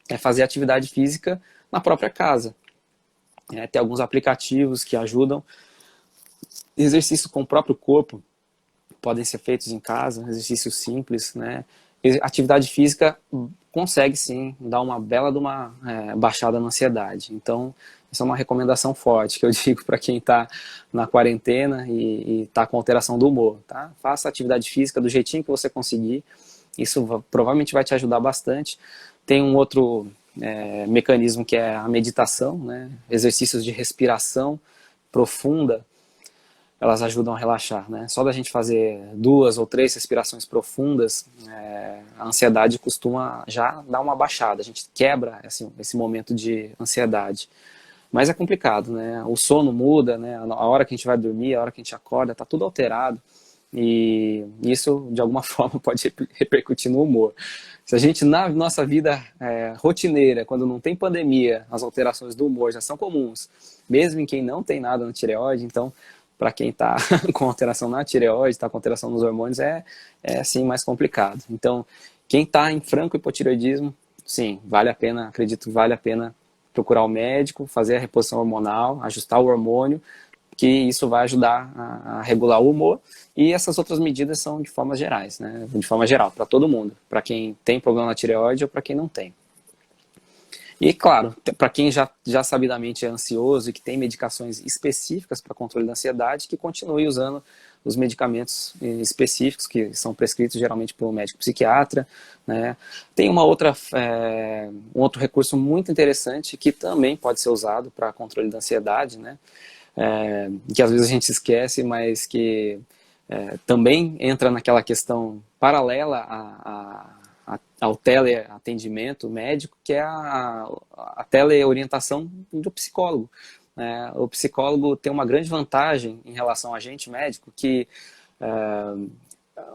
é fazer atividade física na própria casa. Tem alguns aplicativos que ajudam. Exercícios com o próprio corpo podem ser feitos em casa, exercícios simples, né? Atividade física consegue sim dar uma bela de uma baixada na ansiedade. Então, essa é uma recomendação forte que eu digo para quem está na quarentena e está com alteração do humor, tá? Faça atividade física do jeitinho que você conseguir, isso provavelmente vai te ajudar bastante. Tem um outro mecanismo que é a meditação, né? Exercícios de respiração profunda, elas ajudam a relaxar, né? Só da gente fazer 2 ou 3 respirações profundas, a ansiedade costuma já dar uma baixada, a gente quebra esse momento de ansiedade. Mas é complicado, né? O sono muda, né? A hora que a gente vai dormir, a hora que a gente acorda, tá tudo alterado. E isso, de alguma forma, pode repercutir no humor. Se a gente, na nossa vida rotineira, quando não tem pandemia, as alterações do humor já são comuns, mesmo em quem não tem nada na tireoide, então, para quem está com alteração na tireoide, está com alteração nos hormônios, assim mais complicado. Então, quem está em franco hipotireoidismo, sim, vale a pena, acredito que vale a pena procurar o médico, fazer a reposição hormonal, ajustar o hormônio, que isso vai ajudar a regular o humor. E essas outras medidas são de formas gerais, né? De forma geral, para todo mundo, para quem tem problema na tireoide ou para quem não tem. E claro, para quem já sabidamente é ansioso e que tem medicações específicas para controle da ansiedade, que continue usando os medicamentos específicos que são prescritos geralmente pelo médico psiquiatra, né? Tem um outro recurso muito interessante que também pode ser usado para controle da ansiedade, né? Que às vezes a gente esquece, mas que também entra naquela questão paralela ao teleatendimento médico, que é a teleorientação do psicólogo. né? O psicólogo tem uma grande vantagem em relação a gente, médico, que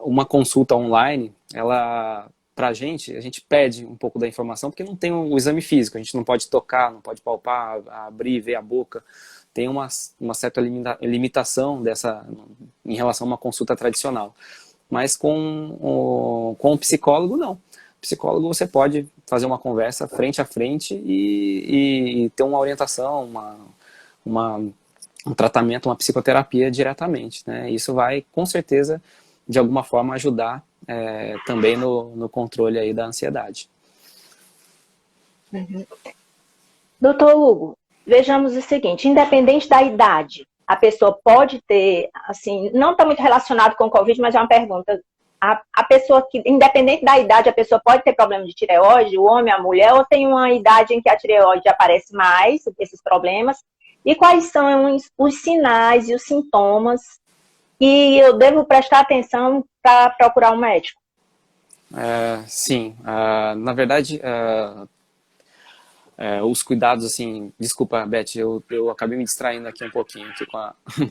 uma consulta online, ela, pra gente, a gente pede um pouco da informação, porque não tem o exame físico, a gente não pode tocar, não pode palpar, abrir, ver a boca, tem uma certa limitação dessa, em relação a uma consulta tradicional. Mas com o psicólogo, não. O psicólogo, você pode fazer uma conversa frente a frente e ter uma orientação, um tratamento, uma psicoterapia diretamente, né? Isso vai, com certeza, de alguma forma, ajudar também no controle aí da ansiedade. Doutor Hugo, vejamos o seguinte, independente da idade, a pessoa pode ter, assim, não está muito relacionado com o Covid, mas é uma pergunta. A pessoa que, independente da idade, a pessoa pode ter problema de tireoide, o homem, a mulher, ou tem uma idade em que a tireoide aparece mais, esses problemas? E quais são os sinais e os sintomas que eu devo prestar atenção para procurar um médico? Sim, na verdade, os cuidados, assim, desculpa, Beth, eu acabei me distraindo aqui um pouquinho aqui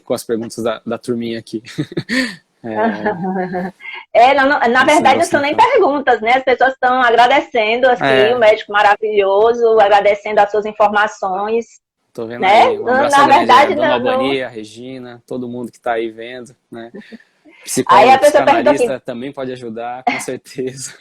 com as perguntas da turminha aqui. Na verdade, não são nem perguntas, né? As pessoas estão agradecendo aqui, o médico maravilhoso, agradecendo as suas informações. Tô vendo né? aí, um abraço Na grande, verdade, Dona Albani, a Regina, todo mundo que está aí vendo, né? Aí Psicólogo, a pessoa psicanalista também pode ajudar, com certeza.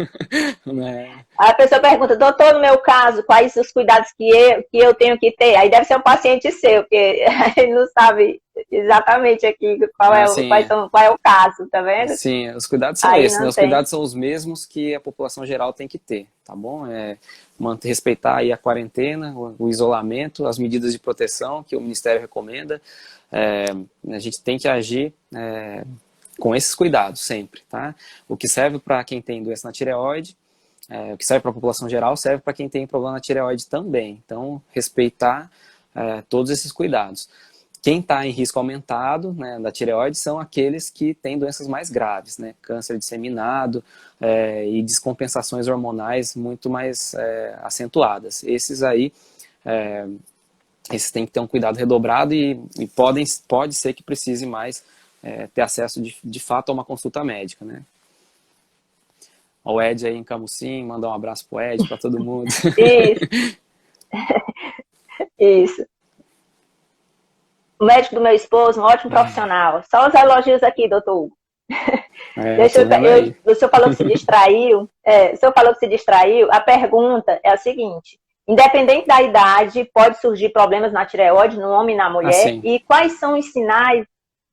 Né? Aí a pessoa pergunta, doutor, no meu caso, quais os cuidados que eu tenho que ter? Aí deve ser um paciente seu, porque ele não sabe exatamente aqui qual é o caso, tá vendo? Sim, os cuidados são esses, né? Os cuidados são os mesmos que a população geral tem que ter, tá bom? Respeitar aí a quarentena, o isolamento, as medidas de proteção que o Ministério recomenda. A gente tem que agir com esses cuidados sempre, tá? O que serve para quem tem doença na tireoide, o que serve para a população geral, serve para quem tem problema na tireoide também. Então, respeitar todos esses cuidados. Quem está em risco aumentado, né, da tireoide são aqueles que têm doenças mais graves, né? Câncer disseminado e descompensações hormonais muito mais acentuadas. Esses aí, esses têm que ter um cuidado redobrado e pode ser que precise mais ter acesso de fato a uma consulta médica, né? O Ed aí em Camusim, mandar um abraço pro Ed, para todo mundo. Isso. Isso. O médico do meu esposo, um ótimo profissional. Só os elogios aqui, doutor Hugo. O senhor falou que se distraiu. O senhor falou que se distraiu. A pergunta é a seguinte: independente da idade, pode surgir problemas na tireoide, no homem e na mulher. E quais são os sinais?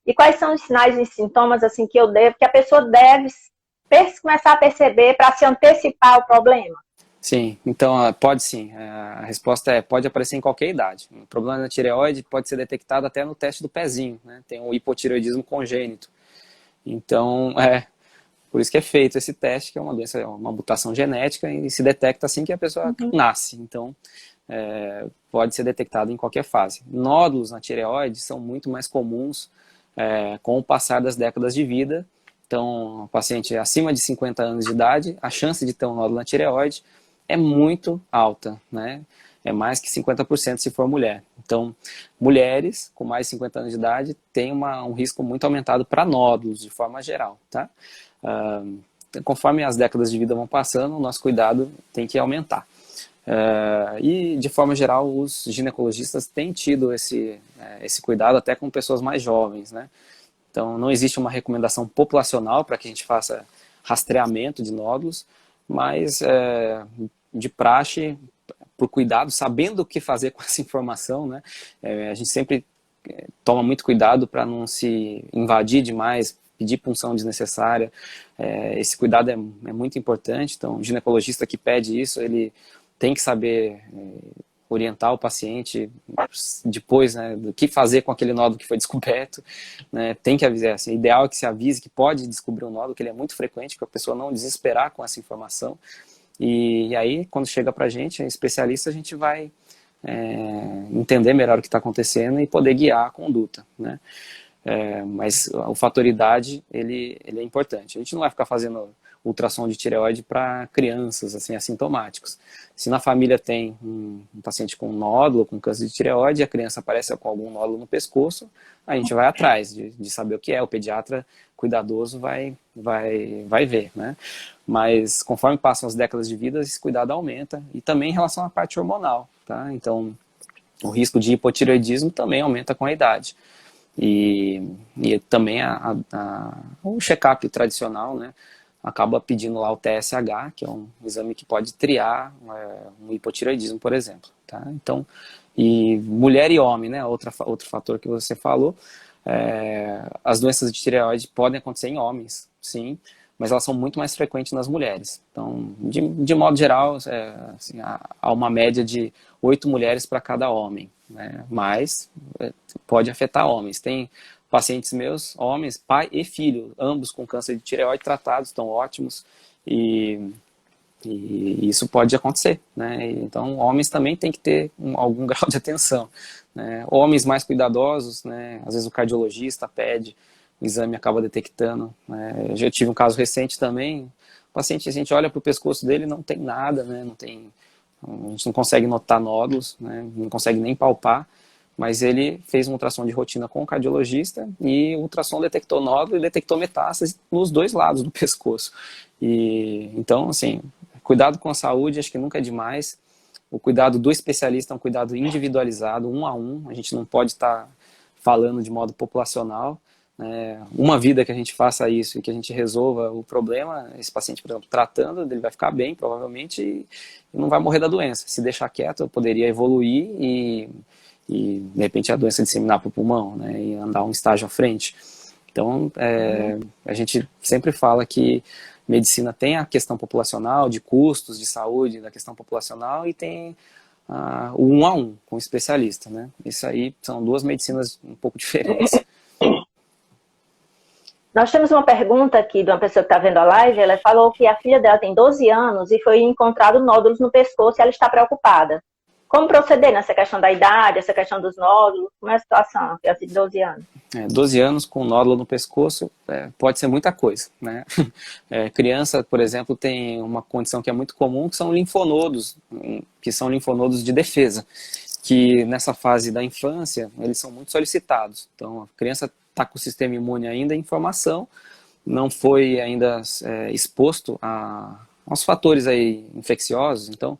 E quais são os sinais e sintomas assim que a pessoa deve começar a perceber para se antecipar ao problema? Sim, então pode sim. A resposta pode aparecer em qualquer idade. O problema da tireoide pode ser detectado até no teste do pezinho, né? Tem o hipotireoidismo congênito. Então, por isso que é feito esse teste, que é uma doença, uma mutação genética, e se detecta assim que a pessoa nasce. Então, pode ser detectado em qualquer fase. Nódulos na tireoide são muito mais comuns com o passar das décadas de vida. Então, o paciente acima de 50 anos de idade, a chance de ter um nódulo na tireoide é muito alta, né? É mais que 50% se for mulher. Então, mulheres com mais de 50 anos de idade têm um risco muito aumentado para nódulos, de forma geral, tá? Conforme as décadas de vida vão passando, o nosso cuidado tem que aumentar. E, de forma geral, os ginecologistas têm tido esse cuidado até com pessoas mais jovens, né? Então, não existe uma recomendação populacional para que a gente faça rastreamento de nódulos, mas de praxe, por cuidado, sabendo o que fazer com essa informação, né? A gente sempre toma muito cuidado para não se invadir demais, pedir punção desnecessária. Esse cuidado é muito importante. Então, o ginecologista que pede isso, ele tem que saber orientar o paciente depois, né, do que fazer com aquele nódulo que foi descoberto, né? Tem que avisar, assim, o ideal é que se avise que pode descobrir um nódulo, que ele é muito frequente, para a pessoa não desesperar com essa informação, e aí, quando chega para a gente, especialista, a gente vai entender melhor o que está acontecendo e poder guiar a conduta, né? Mas o fator idade, ele é importante. A gente não vai ficar fazendo ultrassom de tireoide para crianças, assim, assintomáticos. Se na família tem um paciente com nódulo, com câncer de tireoide, e a criança aparece com algum nódulo no pescoço, a gente vai atrás de saber o que é. O pediatra cuidadoso vai ver, né? Mas conforme passam as décadas de vida, esse cuidado aumenta. E também em relação à parte hormonal, tá? Então, o risco de hipotireoidismo também aumenta com a idade. E também o check-up tradicional, né, acaba pedindo lá o TSH, que é um exame que pode triar um hipotireoidismo, por exemplo. Tá? Então, e mulher e homem, né, outro fator que você falou, as doenças de tireoide podem acontecer em homens, sim, mas elas são muito mais frequentes nas mulheres. Então, de modo geral, assim, há uma média de 8 mulheres para cada homem, né? Mas pode afetar homens. Tem pacientes meus, homens, pai e filho, ambos com câncer de tireoide tratados, estão ótimos, e isso pode acontecer, né? Então, homens também têm que ter algum grau de atenção, né? Homens mais cuidadosos, né? Às vezes o cardiologista pede, o exame acaba detectando, né? Eu já tive um caso recente também, o paciente, a gente olha para o pescoço dele, não tem nada, né? A gente não consegue notar nódulos, né? Não consegue nem palpar, mas ele fez um ultrassom de rotina com o cardiologista e o ultrassom detectou nódulo e detectou metástase nos dois lados do pescoço. Então, assim, cuidado com a saúde, acho que nunca é demais. O cuidado do especialista é um cuidado individualizado, um a um. A gente não pode estar falando de modo populacional. Uma vida que a gente faça isso e que a gente resolva o problema, esse paciente, por exemplo, tratando, ele vai ficar bem, provavelmente, e não vai morrer da doença. Se deixar quieto, poderia evoluir e de repente a doença disseminar para o pulmão, né, e andar um estágio à frente. Então, a gente sempre fala que medicina tem a questão populacional, de custos de saúde, da questão populacional, e tem o um a um com o especialista, né? Isso aí são duas medicinas um pouco diferentes. Nós temos uma pergunta aqui de uma pessoa que está vendo a live. Ela falou que a filha dela tem 12 anos e foi encontrado nódulos no pescoço e ela está preocupada. Como proceder nessa questão da idade, essa questão dos nódulos? Como é a situação? Eu tenho 12 anos. 12 anos com nódulo no pescoço pode ser muita coisa, né? Criança, por exemplo, tem uma condição que é muito comum, que são linfonodos de defesa, que nessa fase da infância, eles são muito solicitados. Então, a criança está com o sistema imune ainda em formação, não foi ainda exposto aos fatores aí infecciosos, então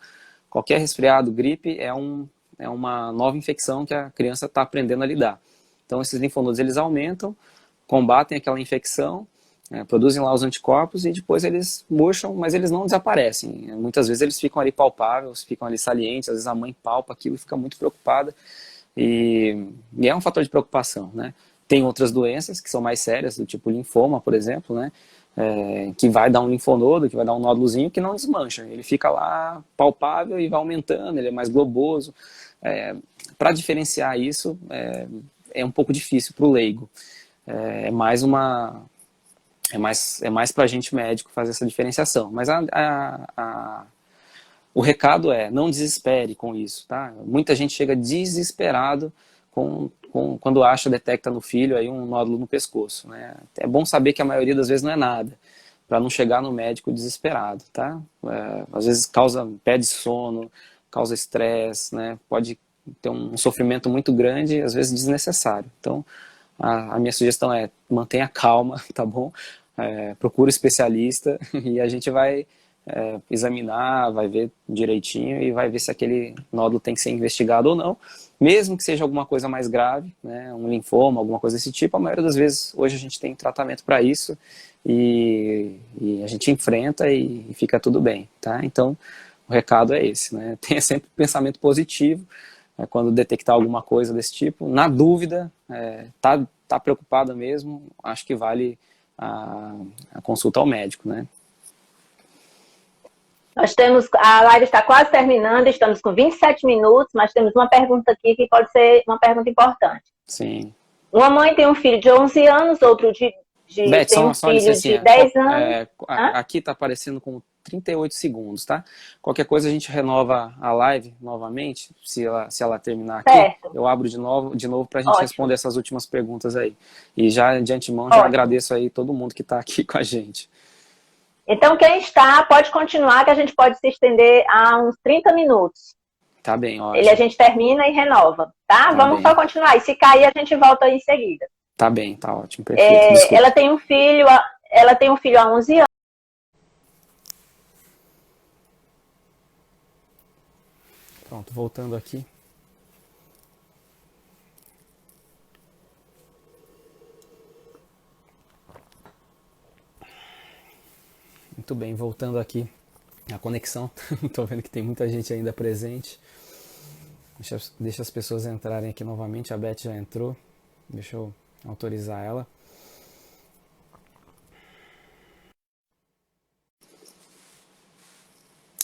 qualquer resfriado, gripe é uma nova infecção que a criança está aprendendo a lidar. Então esses linfonodos eles aumentam, combatem aquela infecção, produzem lá os anticorpos e depois eles murcham, mas eles não desaparecem. Muitas vezes eles ficam ali palpáveis, ficam ali salientes, às vezes a mãe palpa aquilo e fica muito preocupada. E é um fator de preocupação, né? Tem outras doenças que são mais sérias, do tipo linfoma, por exemplo, né? Que vai dar um linfonodo, que vai dar um nódulozinho que não desmancha. Ele fica lá palpável e vai aumentando, ele é mais globoso. Para diferenciar isso é um pouco difícil para o leigo. É mais para a gente médico fazer essa diferenciação. Mas o recado é, não desespere com isso, tá? Muita gente chega desesperado quando detecta no filho aí um nódulo no pescoço, né? É bom saber que a maioria das vezes não é nada, para não chegar no médico desesperado, tá? Às vezes pede sono, causa estresse, né? Pode ter um sofrimento muito grande, às vezes desnecessário. Então, a minha sugestão é mantenha calma, tá bom? Procura um especialista e a gente vai examinar, vai ver direitinho e vai ver se aquele nódulo tem que ser investigado ou não. Mesmo que seja alguma coisa mais grave, né, um linfoma, alguma coisa desse tipo, a maioria das vezes hoje a gente tem tratamento para isso e a gente enfrenta e fica tudo bem, tá? Então, o recado é esse, né? Tenha sempre pensamento positivo quando detectar alguma coisa desse tipo. Na dúvida, tá preocupada mesmo, acho que vale a consulta ao médico, né? A live está quase terminando, estamos com 27 minutos, mas temos uma pergunta aqui que pode ser uma pergunta importante. Sim. Uma mãe tem um filho de 11 anos, outro Beth, tem um filho de 10 anos. Aqui está aparecendo com 38 segundos, tá? Qualquer coisa a gente renova a live novamente, se ela terminar aqui. Certo. Eu abro de novo para a gente responder essas últimas perguntas aí. E já de antemão, Ótimo. agradeço aí todo mundo que está aqui com a gente. Então, quem está, pode continuar, que a gente pode se estender a uns 30 minutos. Tá bem, Ele a ótimo. gente termina e renova, tá? Tá Vamos só bem. continuar. E se cair, a gente volta aí em seguida. Tá bem, tá ótimo, perfeito. Ela Desculpe. tem um filho, ela tem um filho há 11 anos. Pronto, voltando aqui. Muito bem, voltando aqui a conexão. Estou vendo que tem muita gente ainda presente. Deixa as pessoas entrarem aqui novamente. A Beth já entrou. Deixa eu autorizar ela.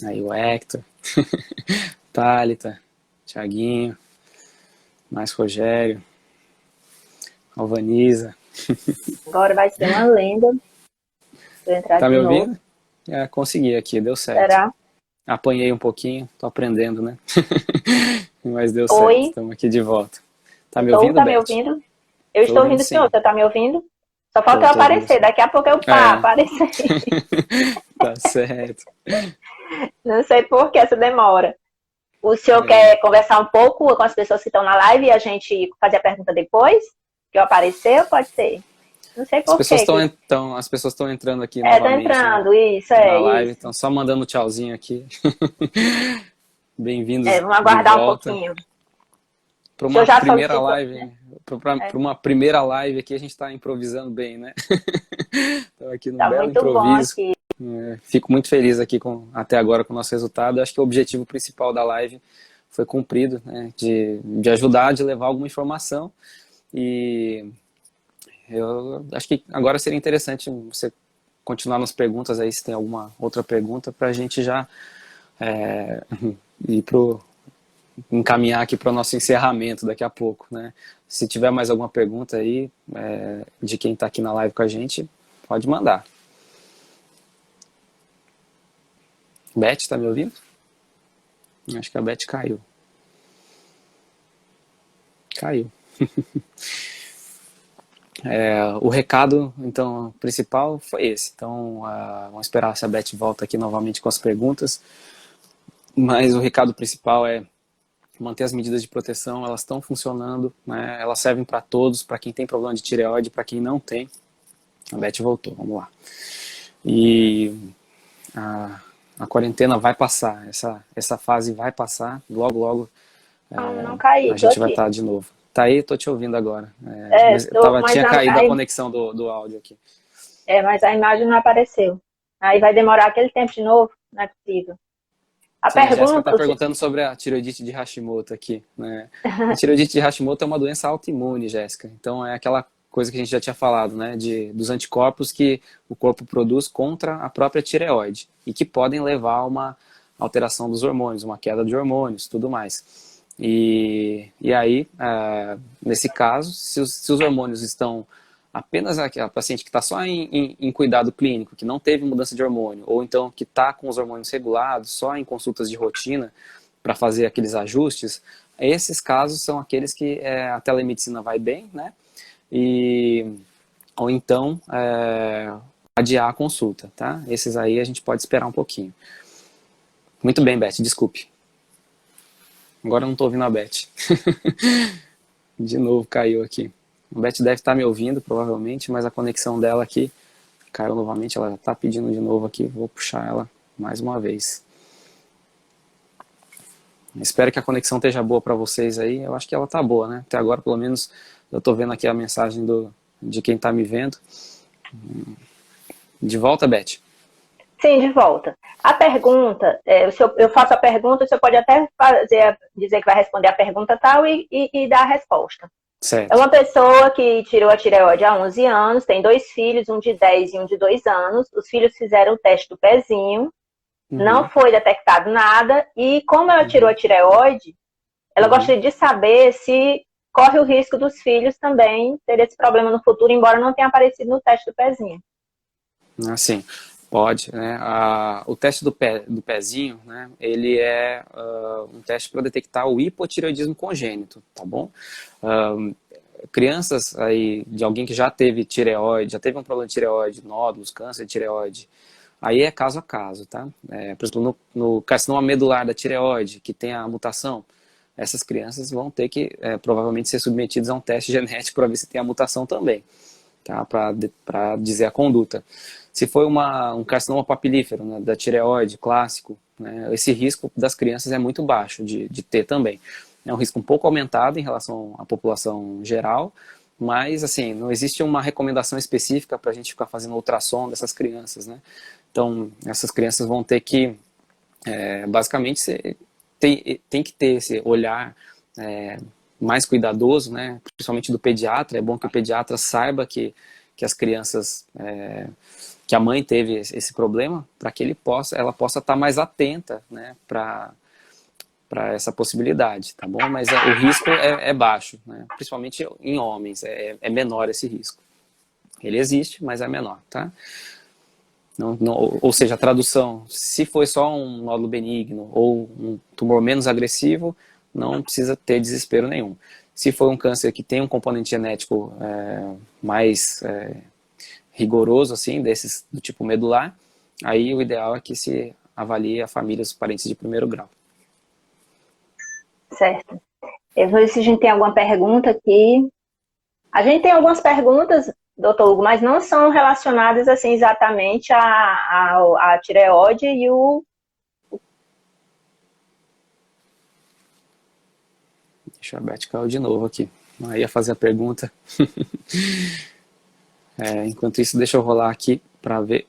Aí o Hector, Thalita, Thiaguinho, mais Rogério, Alvanisa. Agora vai ser uma lenda. Vou entrar Tá de me novo. ouvindo? Consegui aqui, deu certo. Será? Apanhei um pouquinho, tô aprendendo, né? Mas deu certo, Oi? estamos aqui de volta. Tá me Estou, ouvindo, tá me Beth? ouvindo? Eu Tô estou ouvindo ouvindo o senhor, sim. você tá me ouvindo? Só falta eu Tô ouvindo aparecer, sim. daqui a pouco eu É, aparecer. tá certo. Não sei por que essa demora. O senhor É. quer conversar um pouco com as pessoas que estão na live e a gente fazer a pergunta depois? Que eu aparecer, pode ser? Não sei As por pessoas quê. estão entrando aqui Tá novamente entrando, na live, isso. estão só mandando tchauzinho aqui. Bem-vindos Vamos de aguardar um volta pouquinho. para O senhor uma já primeira solicitou. live. Para É, uma primeira live aqui, a gente está improvisando bem, né? Então, aqui num tá belo muito bom improviso. aqui. Fico muito feliz aqui até agora com o nosso resultado. Eu acho que o objetivo principal da live foi cumprido, né? De ajudar, de levar alguma informação. E eu acho que agora seria interessante você continuar nas perguntas aí, se tem alguma outra pergunta, para a gente já ir encaminhar aqui para o nosso encerramento daqui a pouco, né? Se tiver mais alguma pergunta aí, de quem está aqui na live com a gente, pode mandar. Beth, está me ouvindo? Acho que a Beth caiu. Caiu. O recado, então, principal foi esse. Então, vamos esperar se a Beth volta aqui novamente com as perguntas. Mas o recado principal é manter as medidas de proteção, elas estão funcionando, né? Elas servem para todos, para quem tem problema de tireoide, para quem não tem. A Beth voltou, vamos lá. E a quarentena vai passar, essa fase vai passar, logo, logo Não caí, a tô gente vai aqui. estar de novo. Tá aí, tô te ouvindo agora. Mas Mas tinha caído a conexão do áudio aqui. mas a imagem não apareceu. Aí vai demorar aquele tempo de novo, não é possível. A Sim, a Jéssica pergunta, está perguntando sobre a tireoidite de Hashimoto aqui, né? A tireoidite de Hashimoto é uma doença autoimune, Jéssica. Então é aquela coisa que a gente já tinha falado, né? Dos anticorpos que o corpo produz contra a própria tireoide e que podem levar a uma alteração dos hormônios, uma queda de hormônios, tudo mais. E aí, nesse caso, se os hormônios estão apenas a paciente que está só em cuidado clínico, que não teve mudança de hormônio, ou então que está com os hormônios regulados, só em consultas de rotina para fazer aqueles ajustes, esses casos são aqueles que a telemedicina vai bem, né? Ou então adiar a consulta, tá? Esses aí a gente pode esperar um pouquinho. Muito bem, Beth, desculpe. Agora eu não estou ouvindo a Beth. De novo caiu aqui. A Beth deve estar me ouvindo, provavelmente, mas a conexão dela aqui caiu novamente. Ela já está pedindo de novo aqui. Vou puxar ela mais uma vez. Espero que a conexão esteja boa para vocês aí. Eu acho que ela está boa, né? Até agora, pelo menos, eu estou vendo aqui a mensagem de quem está me vendo. De volta, Beth? sim, de volta. A pergunta, eu faço a pergunta, o senhor pode até dizer que vai responder a pergunta tal e dar a resposta. Certo. É uma pessoa que tirou a tireoide há 11 anos, tem 2 filhos, um de 10 e um de 2 anos. Os filhos fizeram o teste do pezinho, não foi detectado nada, e como ela tirou a tireoide, ela gostaria de saber se corre o risco dos filhos também ter esse problema no futuro, embora não tenha aparecido no teste do pezinho. Assim, pode, né? O teste do pezinho, né? Ele é um teste para detectar o hipotireoidismo congênito, tá bom? Crianças aí de alguém que já teve tireoide, já teve um problema de tireoide, nódulos, câncer de tireoide, Aí é caso a caso, tá? Por exemplo, no carcinoma medular da tireoide, que tem a mutação, essas crianças vão ter que provavelmente ser submetidas a um teste genético para ver se tem a mutação também, tá? Para dizer a conduta. Se foi um carcinoma papilífero, né, da tireoide clássico, né, esse risco das crianças é muito baixo de ter também. É um risco um pouco aumentado em relação à população geral, mas assim, não existe uma recomendação específica para a gente ficar fazendo ultrassom dessas crianças, né? Então, essas crianças vão ter que, basicamente, tem que ter esse olhar mais cuidadoso, né? Principalmente do pediatra. É bom que o pediatra saiba que as crianças, que a mãe teve esse problema, para que ela possa estar mais atenta, né? Para essa possibilidade, tá bom? Mas o risco é baixo, né? Principalmente em homens, é menor esse risco. Ele existe, mas é menor, tá? Ou seja, a tradução, se foi só um nódulo benigno ou um tumor menos agressivo, não precisa ter desespero nenhum. Se for um câncer que tem um componente genético mais rigoroso, assim, desses do tipo medular, aí o ideal é que se avalie a família e os parentes de primeiro grau. Certo. Eu vou ver se a gente tem alguma pergunta aqui. A gente tem algumas perguntas, doutor Hugo, mas não são relacionadas assim exatamente à tireoide e o... Deixa a Beth cair de novo aqui. Aí ia fazer a pergunta. Enquanto isso, deixa eu rolar aqui para ver.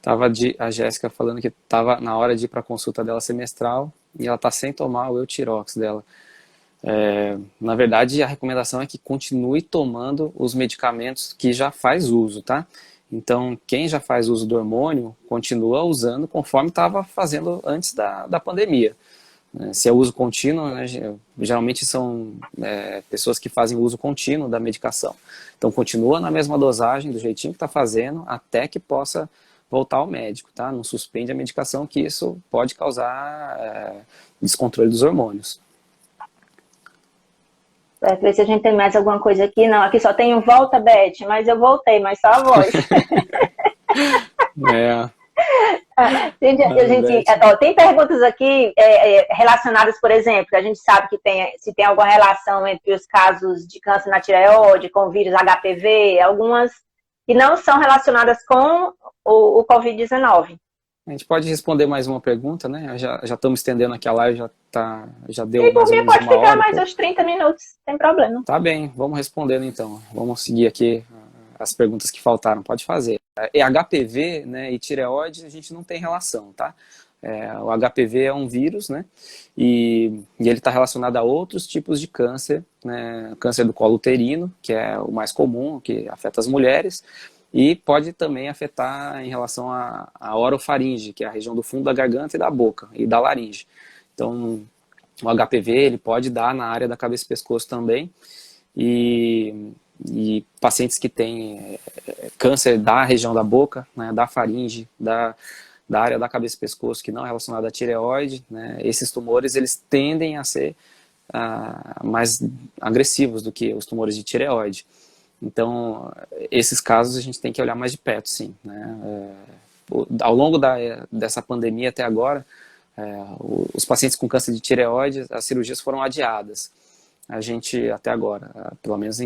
Tava a Jéssica falando que estava na hora de ir para a consulta dela semestral e ela está sem tomar o Eutirox dela. Na verdade, a recomendação é que continue tomando os medicamentos que já faz uso, tá? Então, quem já faz uso do hormônio, continua usando conforme estava fazendo antes da pandemia. Se é uso contínuo, né, geralmente são pessoas que fazem uso contínuo da medicação. Então, continua na mesma dosagem, do jeitinho que está fazendo, até que possa voltar ao médico, tá? Não suspende a medicação, que isso pode causar descontrole dos hormônios. Ver se a gente tem mais alguma coisa aqui. Não, aqui só tem um volta, Beth, mas eu voltei, mas só a voz. Tem perguntas aqui relacionadas, por exemplo, a gente sabe que se tem alguma relação entre os casos de câncer na tireoide, com o vírus HPV, algumas que não são relacionadas com o Covid-19. A gente pode responder mais uma pergunta, né? Já estamos estendendo aqui a live, já deu mais ou menos uma hora. E por mim pode ficar mais uns 30 minutos, sem problema. Tá bem, vamos respondendo então. Vamos seguir aqui as perguntas que faltaram, pode fazer. HPV, né, e tireoide, a gente não tem relação, tá? O HPV é um vírus, né? E ele está relacionado a outros tipos de câncer, né? Câncer do colo uterino, que é o mais comum, que afeta as mulheres. E pode também afetar em relação à orofaringe, que é a região do fundo da garganta e da boca, e da laringe. Então, o HPV ele pode dar na área da cabeça e pescoço também. E pacientes que têm câncer da região da boca, né, da faringe, da área da cabeça e pescoço, que não é relacionada à tireoide, né, esses tumores eles tendem a ser mais agressivos do que os tumores de tireoide. Então, esses casos a gente tem que olhar mais de perto, sim, né? Ao longo dessa pandemia até agora, os pacientes com câncer de tireoide, as cirurgias foram adiadas. A gente, até agora, pelo menos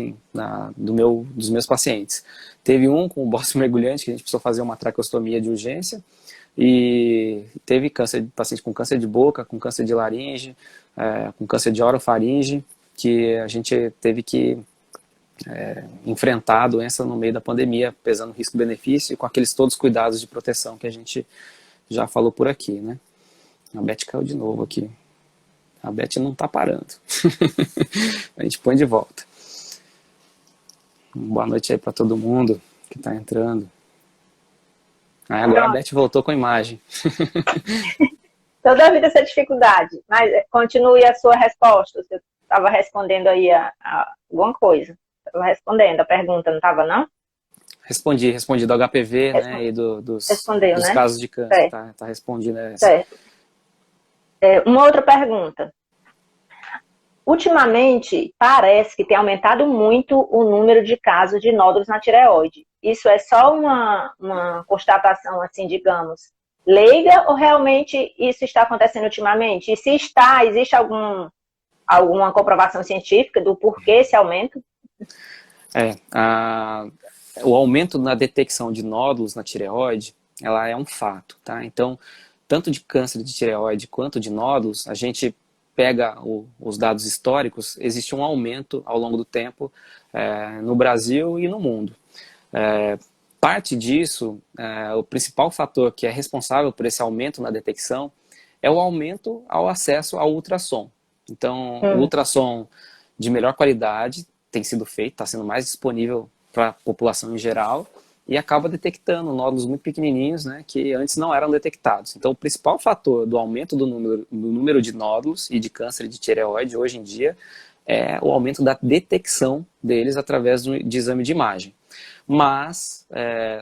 dos meus pacientes. Teve um com bócio mergulhante, que a gente precisou fazer uma traqueostomia de urgência, e teve paciente com câncer de boca, com câncer de laringe, com câncer de orofaringe, que a gente teve que enfrentar a doença no meio da pandemia, pesando risco-benefício e com aqueles todos os cuidados de proteção que a gente já falou por aqui, né? A Beth caiu de novo aqui. A Beth não tá parando. A gente põe de volta. Boa noite aí para todo mundo que tá entrando. Agora a Beth voltou com a imagem. Toda a vida essa dificuldade, mas continue a sua resposta. Você estava respondendo aí a alguma coisa. Estava respondendo a pergunta, não estava, não? Respondi do HPV, né, e dos né? casos de câncer. Tá respondido. Certo. Uma outra pergunta. Ultimamente, parece que tem aumentado muito o número de casos de nódulos na tireoide. isso é só uma constatação, assim, digamos, leiga, ou realmente isso está acontecendo ultimamente? E se está, existe alguma comprovação científica do porquê esse aumento? O aumento na detecção de nódulos na tireoide, ela é um fato, tá? Então, tanto de câncer de tireoide quanto de nódulos, a gente pega os dados históricos, existe um aumento ao longo do tempo no Brasil e no mundo. Parte disso, o principal fator que é responsável por esse aumento na detecção é o aumento ao acesso ao ultrassom. Então, o ultrassom de melhor qualidade tem sido feito, está sendo mais disponível para a população em geral e acaba detectando nódulos muito pequenininhos, né, que antes não eram detectados. Então, o principal fator do aumento do número de nódulos e de câncer de tireoide hoje em dia é o aumento da detecção deles através de exame de imagem. Mas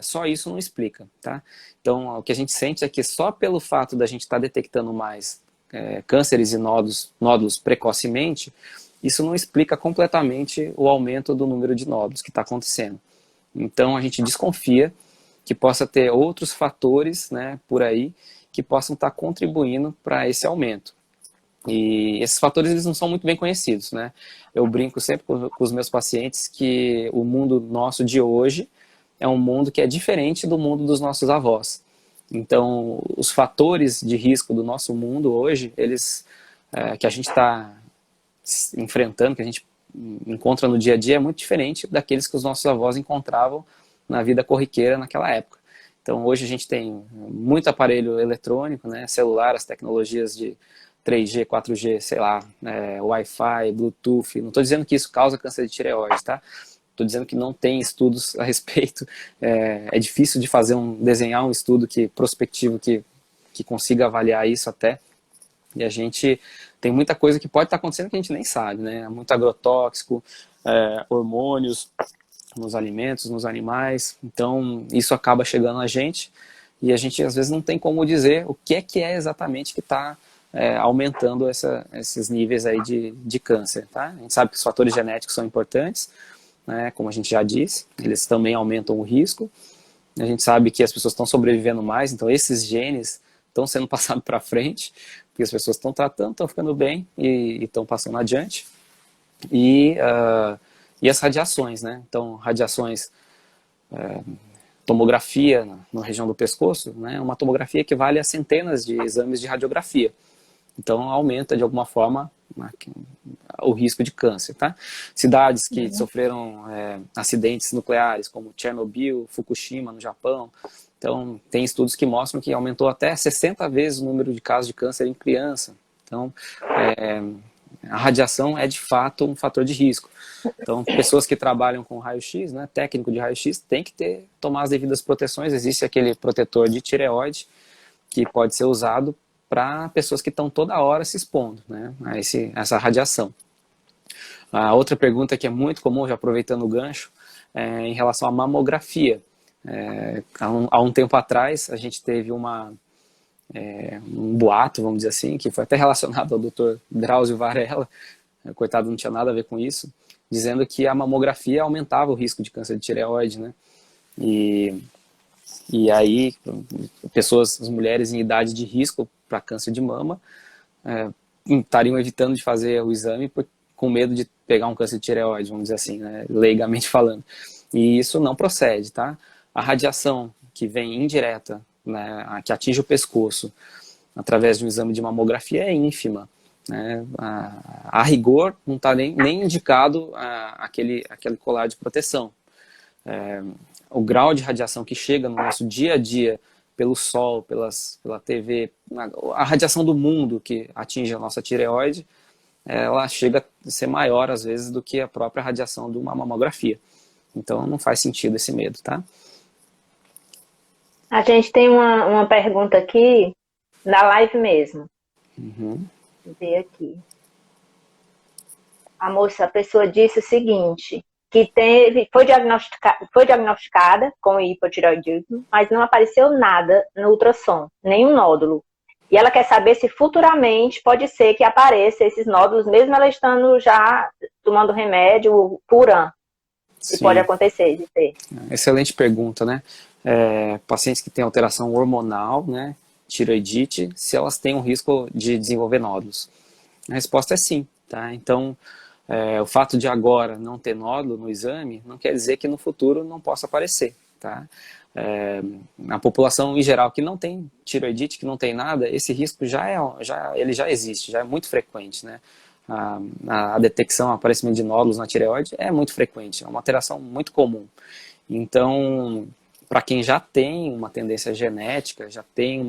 só isso não explica, tá? Então, o que a gente sente é que só pelo fato da gente estar detectando mais cânceres e nódulos precocemente, isso não explica completamente o aumento do número de nódulos que está acontecendo. Então, a gente desconfia que possa ter outros fatores, né, por aí que possam estar contribuindo para esse aumento. E esses fatores eles não são muito bem conhecidos, né? Eu brinco sempre com os meus pacientes que o mundo nosso de hoje é um mundo que é diferente do mundo dos nossos avós. Então, os fatores de risco do nosso mundo hoje, eles que a gente está enfrentando, que a gente encontra no dia a dia, é muito diferente daqueles que os nossos avós encontravam na vida corriqueira naquela época. Então, hoje a gente tem muito aparelho eletrônico, né, celular, as tecnologias de 3G, 4G, sei lá, Wi-Fi, Bluetooth. Não estou dizendo que isso causa câncer de tireoide, tá? Estou dizendo que não tem estudos a respeito. É difícil de desenhar um estudo prospectivo que consiga avaliar isso até. E a gente tem muita coisa que pode estar acontecendo que a gente nem sabe, né? Muito agrotóxico, hormônios nos alimentos, nos animais. Então, isso acaba chegando a gente e a gente, às vezes, não tem como dizer o que é exatamente que está aumentando esses níveis aí de câncer, tá? A gente sabe que os fatores genéticos são importantes, né? Como a gente já disse, eles também aumentam o risco. A gente sabe que as pessoas estão sobrevivendo mais, então esses genes estão sendo passados para frente, porque as pessoas estão tratando, estão ficando bem e estão passando adiante. E as radiações, né? Então, radiações, tomografia na região do pescoço, né? Uma tomografia equivale a centenas de exames de radiografia. Então, aumenta de alguma forma o risco de câncer, tá? Cidades que sofreram acidentes nucleares, como Chernobyl, Fukushima, no Japão. Então, tem estudos que mostram que aumentou até 60 vezes o número de casos de câncer em criança. Então, a radiação é de fato um fator de risco. Então, pessoas que trabalham com raio-x, né, técnico de raio-x, tem que tomar as devidas proteções. Existe aquele protetor de tireoide que pode ser usado para pessoas que estão toda hora se expondo, né, a essa radiação. A outra pergunta que é muito comum, já aproveitando o gancho, é em relação à mamografia. Há um tempo atrás, a gente teve um boato, vamos dizer assim, que foi até relacionado ao Dr. Drauzio Varella, coitado, não tinha nada a ver com isso, dizendo que a mamografia aumentava o risco de câncer de tireoide, né? E aí, as mulheres em idade de risco para câncer de mama estariam evitando de fazer o exame com medo de pegar um câncer de tireoide, vamos dizer assim, né, leigamente falando. E isso não procede, tá? A radiação que vem indireta, né, que atinge o pescoço através de um exame de mamografia é ínfima, né? A rigor não está nem indicado aquele colar de proteção. O grau de radiação que chega no nosso dia a dia pelo sol, pela TV, a radiação do mundo que atinge a nossa tireoide, ela chega a ser maior às vezes do que a própria radiação de uma mamografia. Então não faz sentido esse medo, tá? A gente tem uma pergunta aqui na live mesmo. Vou ver aqui. A pessoa disse o seguinte, que foi diagnosticada com hipotireoidismo, mas não apareceu nada no ultrassom, nenhum nódulo. E ela quer saber se futuramente pode ser que apareça esses nódulos, mesmo ela estando já tomando remédio Puran. que pode acontecer de ter? Excelente pergunta, né? Pacientes que têm alteração hormonal, né, tireoidite, se elas têm um risco de desenvolver nódulos. A resposta é sim, tá? Então, o fato de agora não ter nódulo no exame não quer dizer que no futuro não possa aparecer, tá? A população em geral que não tem tireoidite, que não tem nada, esse risco ele já existe, já é muito frequente, né? A detecção, o aparecimento de nódulos na tireoide é muito frequente, é uma alteração muito comum. Então, para quem já tem uma tendência genética, já tem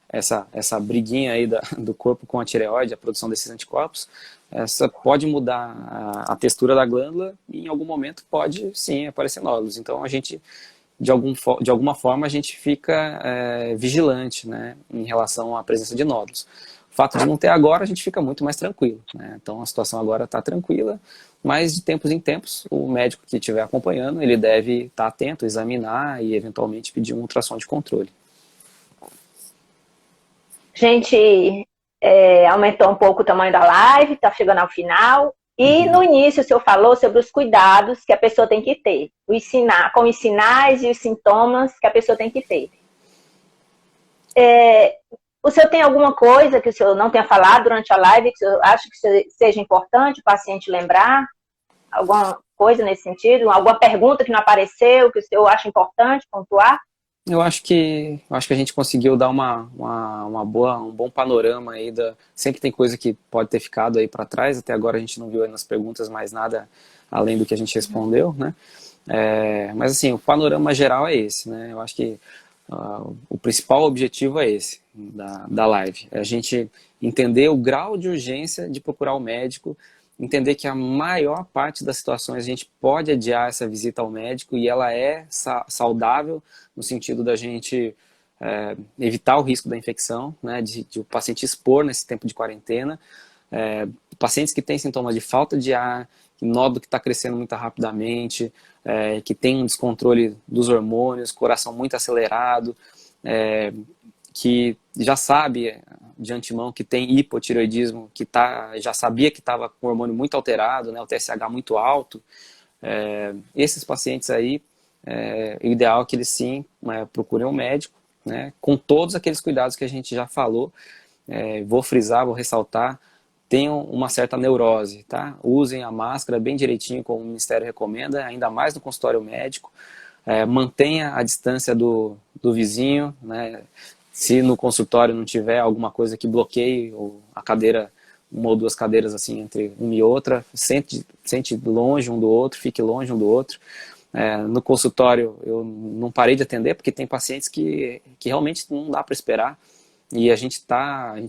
essa briguinha aí do corpo com a tireoide, a produção desses anticorpos, essa pode mudar a textura da glândula e em algum momento pode sim aparecer nódulos. Então a gente, de alguma forma, a gente fica vigilante, né, em relação à presença de nódulos. O fato de não ter agora, a gente fica muito mais tranquilo, né? Então a situação agora está tranquila, mas de tempos em tempos, o médico que estiver acompanhando, ele deve estar atento, examinar e eventualmente pedir um ultrassom de controle. Gente, aumentou um pouco o tamanho da live, está chegando ao final. E no início o senhor falou sobre os cuidados que a pessoa tem que ter, com os sinais e os sintomas que a pessoa tem que ter. O senhor tem alguma coisa que o senhor não tenha falado durante a live, que o senhor acha que seja importante o paciente lembrar? Alguma coisa nesse sentido? Alguma pergunta que não apareceu, que o senhor acha importante pontuar? Eu acho que a gente conseguiu dar um bom panorama aí sempre tem coisa que pode ter ficado aí para trás, até agora a gente não viu aí nas perguntas mais nada além do que a gente respondeu, né? Mas assim, o panorama geral é esse, né? Eu acho que o principal objetivo é esse da live, é a gente entender o grau de urgência de procurar o médico, entender que a maior parte das situações a gente pode adiar essa visita ao médico e ela é saudável no sentido da gente evitar o risco da infecção, né, de o paciente expor nesse tempo de quarentena. Pacientes que têm sintomas de falta de ar, nódulo que está crescendo muito rapidamente, que tem um descontrole dos hormônios, coração muito acelerado, que já sabe de antemão que tem hipotireoidismo, que já sabia que estava com o hormônio muito alterado, né, o TSH muito alto. Esses pacientes aí, o ideal é que eles sim procurem um médico, né, com todos aqueles cuidados que a gente já falou. Vou frisar, vou ressaltar, tenham uma certa neurose, tá? Usem a máscara bem direitinho, como o Ministério recomenda, ainda mais no consultório médico. Mantenha a distância do vizinho, né? Se no consultório não tiver alguma coisa que bloqueie a cadeira, uma ou duas cadeiras assim entre uma e outra, sente longe um do outro, fique longe um do outro. No consultório eu não parei de atender porque tem pacientes que realmente não dá para esperar. E a gente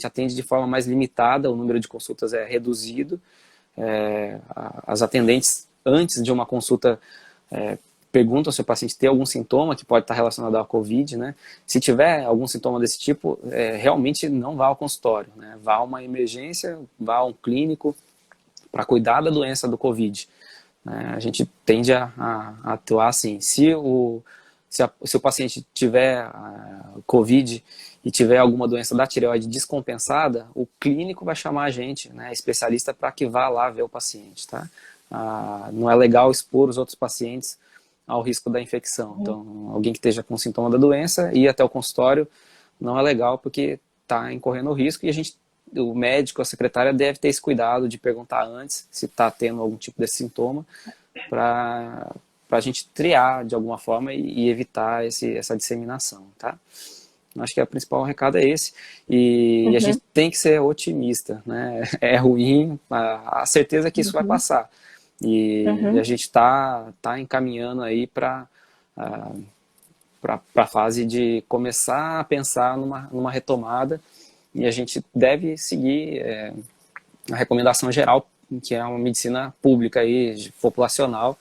atende de forma mais limitada, o número de consultas é reduzido. As atendentes, antes de uma consulta, perguntam se o paciente tem algum sintoma que pode estar relacionado à COVID, né? Se tiver algum sintoma desse tipo, realmente não vá ao consultório, né? Vá a uma emergência, vá a um clínico para cuidar da doença do COVID. A gente tende a atuar assim. Se o paciente tiver COVID e tiver alguma doença da tireoide descompensada, o clínico vai chamar a gente, né, especialista, para que vá lá ver o paciente, tá? Não é legal expor os outros pacientes ao risco da infecção. Então, alguém que esteja com sintoma da doença, ir até o consultório não é legal porque está incorrendo o risco e o médico, a secretária deve ter esse cuidado de perguntar antes se está tendo algum tipo de sintoma para a gente triar de alguma forma e evitar essa disseminação, tá? Acho que o principal recado é esse. E a gente tem que ser otimista, né? É ruim, a certeza é que isso vai passar. E a gente está encaminhando aí para a fase de começar a pensar numa retomada, e a gente deve seguir a recomendação geral, que é uma medicina pública aí, populacional,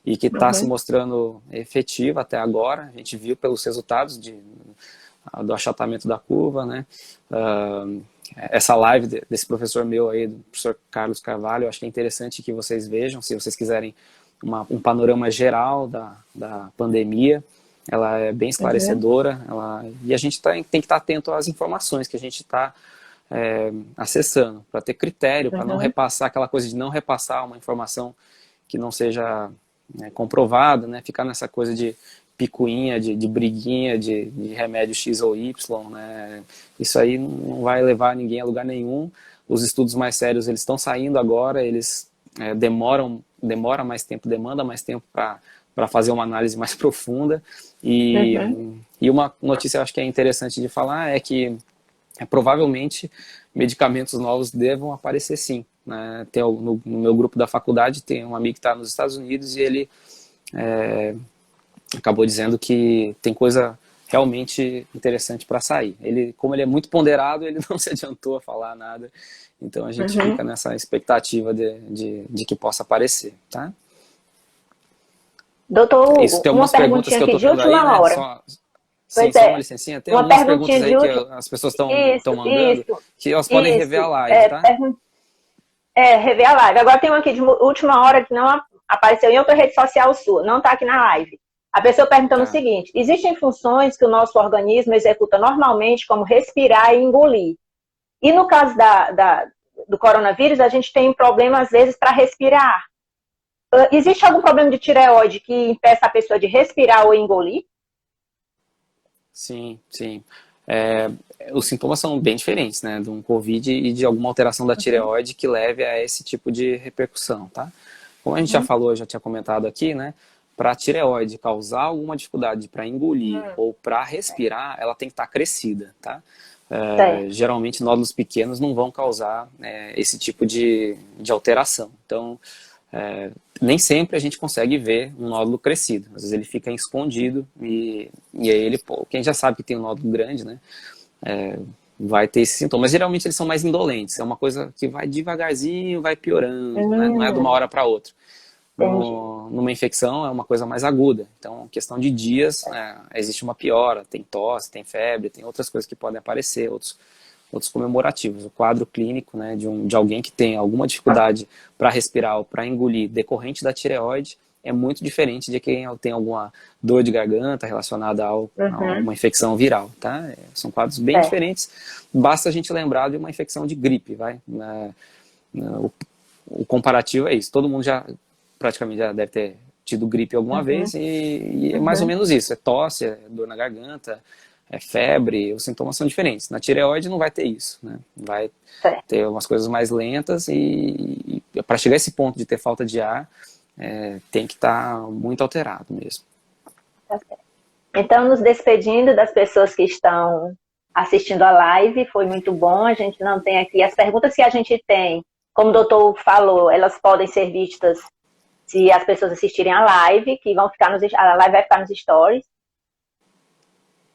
e que está se mostrando efetiva até agora. A gente viu pelos resultados do achatamento da curva, né? Essa live desse professor meu aí, do professor Carlos Carvalho, eu acho que é interessante que vocês vejam, se vocês quiserem um panorama geral da pandemia. Ela é bem esclarecedora, e a gente tem que estar atento às informações que a gente está acessando, para ter critério, para não repassar aquela coisa de não repassar uma informação que não seja comprovado, né? Ficar nessa coisa de picuinha, de briguinha, de remédio X ou Y, né? Isso aí não vai levar ninguém a lugar nenhum. Os estudos mais sérios, eles estão saindo agora, eles demora mais tempo, demanda mais tempo para fazer uma análise mais profunda. E uma notícia eu acho que é interessante de falar é que provavelmente medicamentos novos devam aparecer sim, né? No meu grupo da faculdade tem um amigo que está nos Estados Unidos e ele acabou dizendo que tem coisa realmente interessante para sair. Como ele é muito ponderado, ele não se adiantou a falar nada, então a gente fica nessa expectativa de que possa aparecer, tá? Doutor Hugo, Isso, tem algumas perguntas que eu tô tendo aí, né? Sim, só uma licencinha. Tem algumas perguntas aí que as pessoas estão mandando, que elas podem rever a live, tá? Rever a live. Agora tem uma aqui de última hora que não apareceu em outra rede social sua, não está aqui na live. A pessoa perguntando o seguinte: existem funções que o nosso organismo executa normalmente, como respirar e engolir. E no caso do coronavírus, a gente tem problema, às vezes, para respirar. Existe algum problema de tireoide que impeça a pessoa de respirar ou engolir? Sim, sim. Os sintomas são bem diferentes, né? De um COVID e de alguma alteração da tireoide que leve a esse tipo de repercussão, tá? Como a gente já falou, já tinha comentado aqui, né? Para a tireoide causar alguma dificuldade para engolir ou para respirar, ela tem que estar crescida, tá? Geralmente nódulos pequenos não vão causar esse tipo de alteração. Então, nem sempre a gente consegue ver um nódulo crescido. Às vezes ele fica escondido e aí quem já sabe que tem um nódulo grande, né? Vai ter esse sintoma. Mas geralmente eles são mais indolentes. É uma coisa que vai devagarzinho, vai piorando, né? Não é de uma hora para outra. Numa infecção é uma coisa mais aguda. Então, questão de dias, existe uma piora. Tem tosse, tem febre, tem outras coisas que podem aparecer, outros comemorativos. O quadro clínico, né, de alguém que tem alguma dificuldade para respirar ou para engolir decorrente da tireoide é muito diferente de quem tem alguma dor de garganta relacionada a uma infecção viral, tá? São quadros bem diferentes. Basta a gente lembrar de uma infecção de gripe, vai? O comparativo é isso. Todo mundo praticamente já deve ter tido gripe alguma vez e é mais ou menos isso. É tosse, é dor na garganta, é febre, os sintomas são diferentes. Na tireoide não vai ter isso, né? Vai ter umas coisas mais lentas e para chegar a esse ponto de ter falta de ar, tem que estar muito alterado mesmo. Então, nos despedindo das pessoas que estão assistindo a live, foi muito bom. A gente não tem aqui as perguntas que a gente tem, como o doutor falou, elas podem ser vistas se as pessoas assistirem a live, que a live vai ficar nos stories.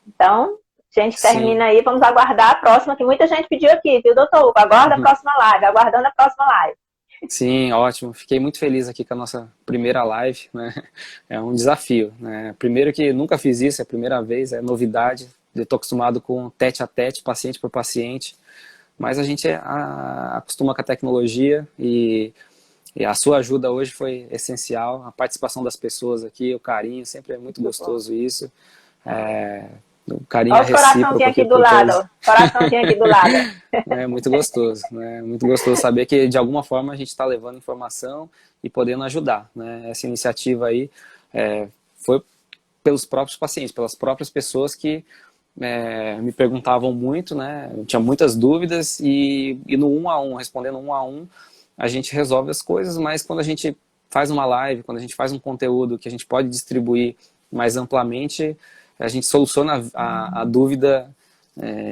Então, a gente termina aí, vamos aguardar a próxima, que muita gente pediu aqui, viu, doutor? Aguarda a próxima live, aguardando a próxima live. Sim, ótimo. Fiquei muito feliz aqui com a nossa primeira live, né? É um desafio, né? Primeiro que nunca fiz isso, é a primeira vez, é novidade. Eu estou acostumado com tete a tete, paciente por paciente, mas a gente acostuma com a tecnologia e a sua ajuda hoje foi essencial. A participação das pessoas aqui, o carinho, sempre é muito gostoso isso. O carinho recíproco aqui do lado. Coraçãozinho aqui do lado. É muito gostoso, né? Muito gostoso saber que de alguma forma a gente está levando informação e podendo ajudar, né? Essa iniciativa aí foi pelos próprios pacientes, pelas próprias pessoas que me perguntavam muito, né? Eu tinha muitas dúvidas e no 1 a 1, respondendo 1 a 1, a gente resolve as coisas, mas quando a gente faz uma live, quando a gente faz um conteúdo que a gente pode distribuir mais amplamente, a gente soluciona a dúvida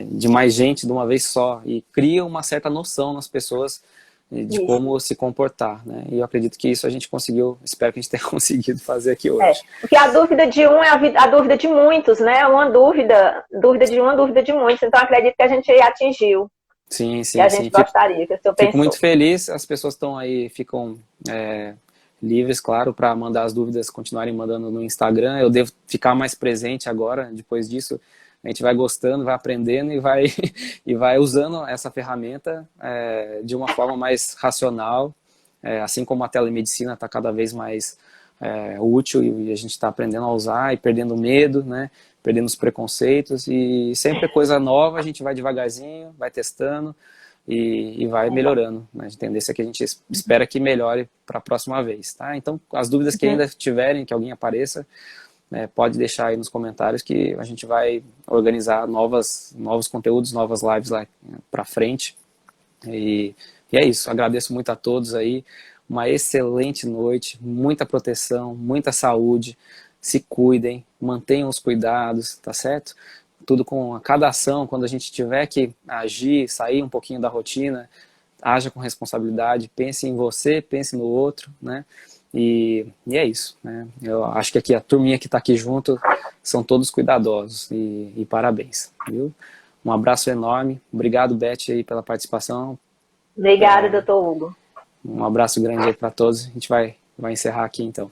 de mais gente de uma vez só e cria uma certa noção nas pessoas de como se comportar, né? E eu acredito que isso a gente conseguiu, espero que a gente tenha conseguido fazer aqui hoje. Porque a dúvida de um é a dúvida de muitos, né? Uma dúvida de uma, dúvida de muitos. Então acredito que a gente atingiu. Sim, sim, que a gente gostaria, que o senhor pensou. Fico muito feliz, as pessoas estão aí, ficam livres, claro, para mandar as dúvidas, continuarem mandando no Instagram. Eu devo ficar mais presente agora, depois disso. A gente vai gostando, vai aprendendo e vai usando essa ferramenta de uma forma mais racional, assim como a telemedicina está cada vez mais útil e a gente está aprendendo a usar e perdendo medo, né? Perdendo os preconceitos e sempre é coisa nova, a gente vai devagarzinho, vai testando, e vai melhorando, né? A tendência é que a gente espera que melhore para a próxima vez, tá? Então, as dúvidas que ainda tiverem, que alguém apareça, pode deixar aí nos comentários que a gente vai organizar novos conteúdos, novas lives lá para frente. E é isso, agradeço muito a todos aí, uma excelente noite, muita proteção, muita saúde, se cuidem, mantenham os cuidados, tá certo? Tudo com cada ação, quando a gente tiver que agir, sair um pouquinho da rotina, haja com responsabilidade, pense em você, pense no outro, né? E é isso, né? Eu acho que aqui a turminha que está aqui junto são todos cuidadosos e parabéns, viu? Um abraço enorme, obrigado Beth aí pela participação. Obrigada, doutor Hugo. Um abraço grande aí para todos, a gente vai encerrar aqui então.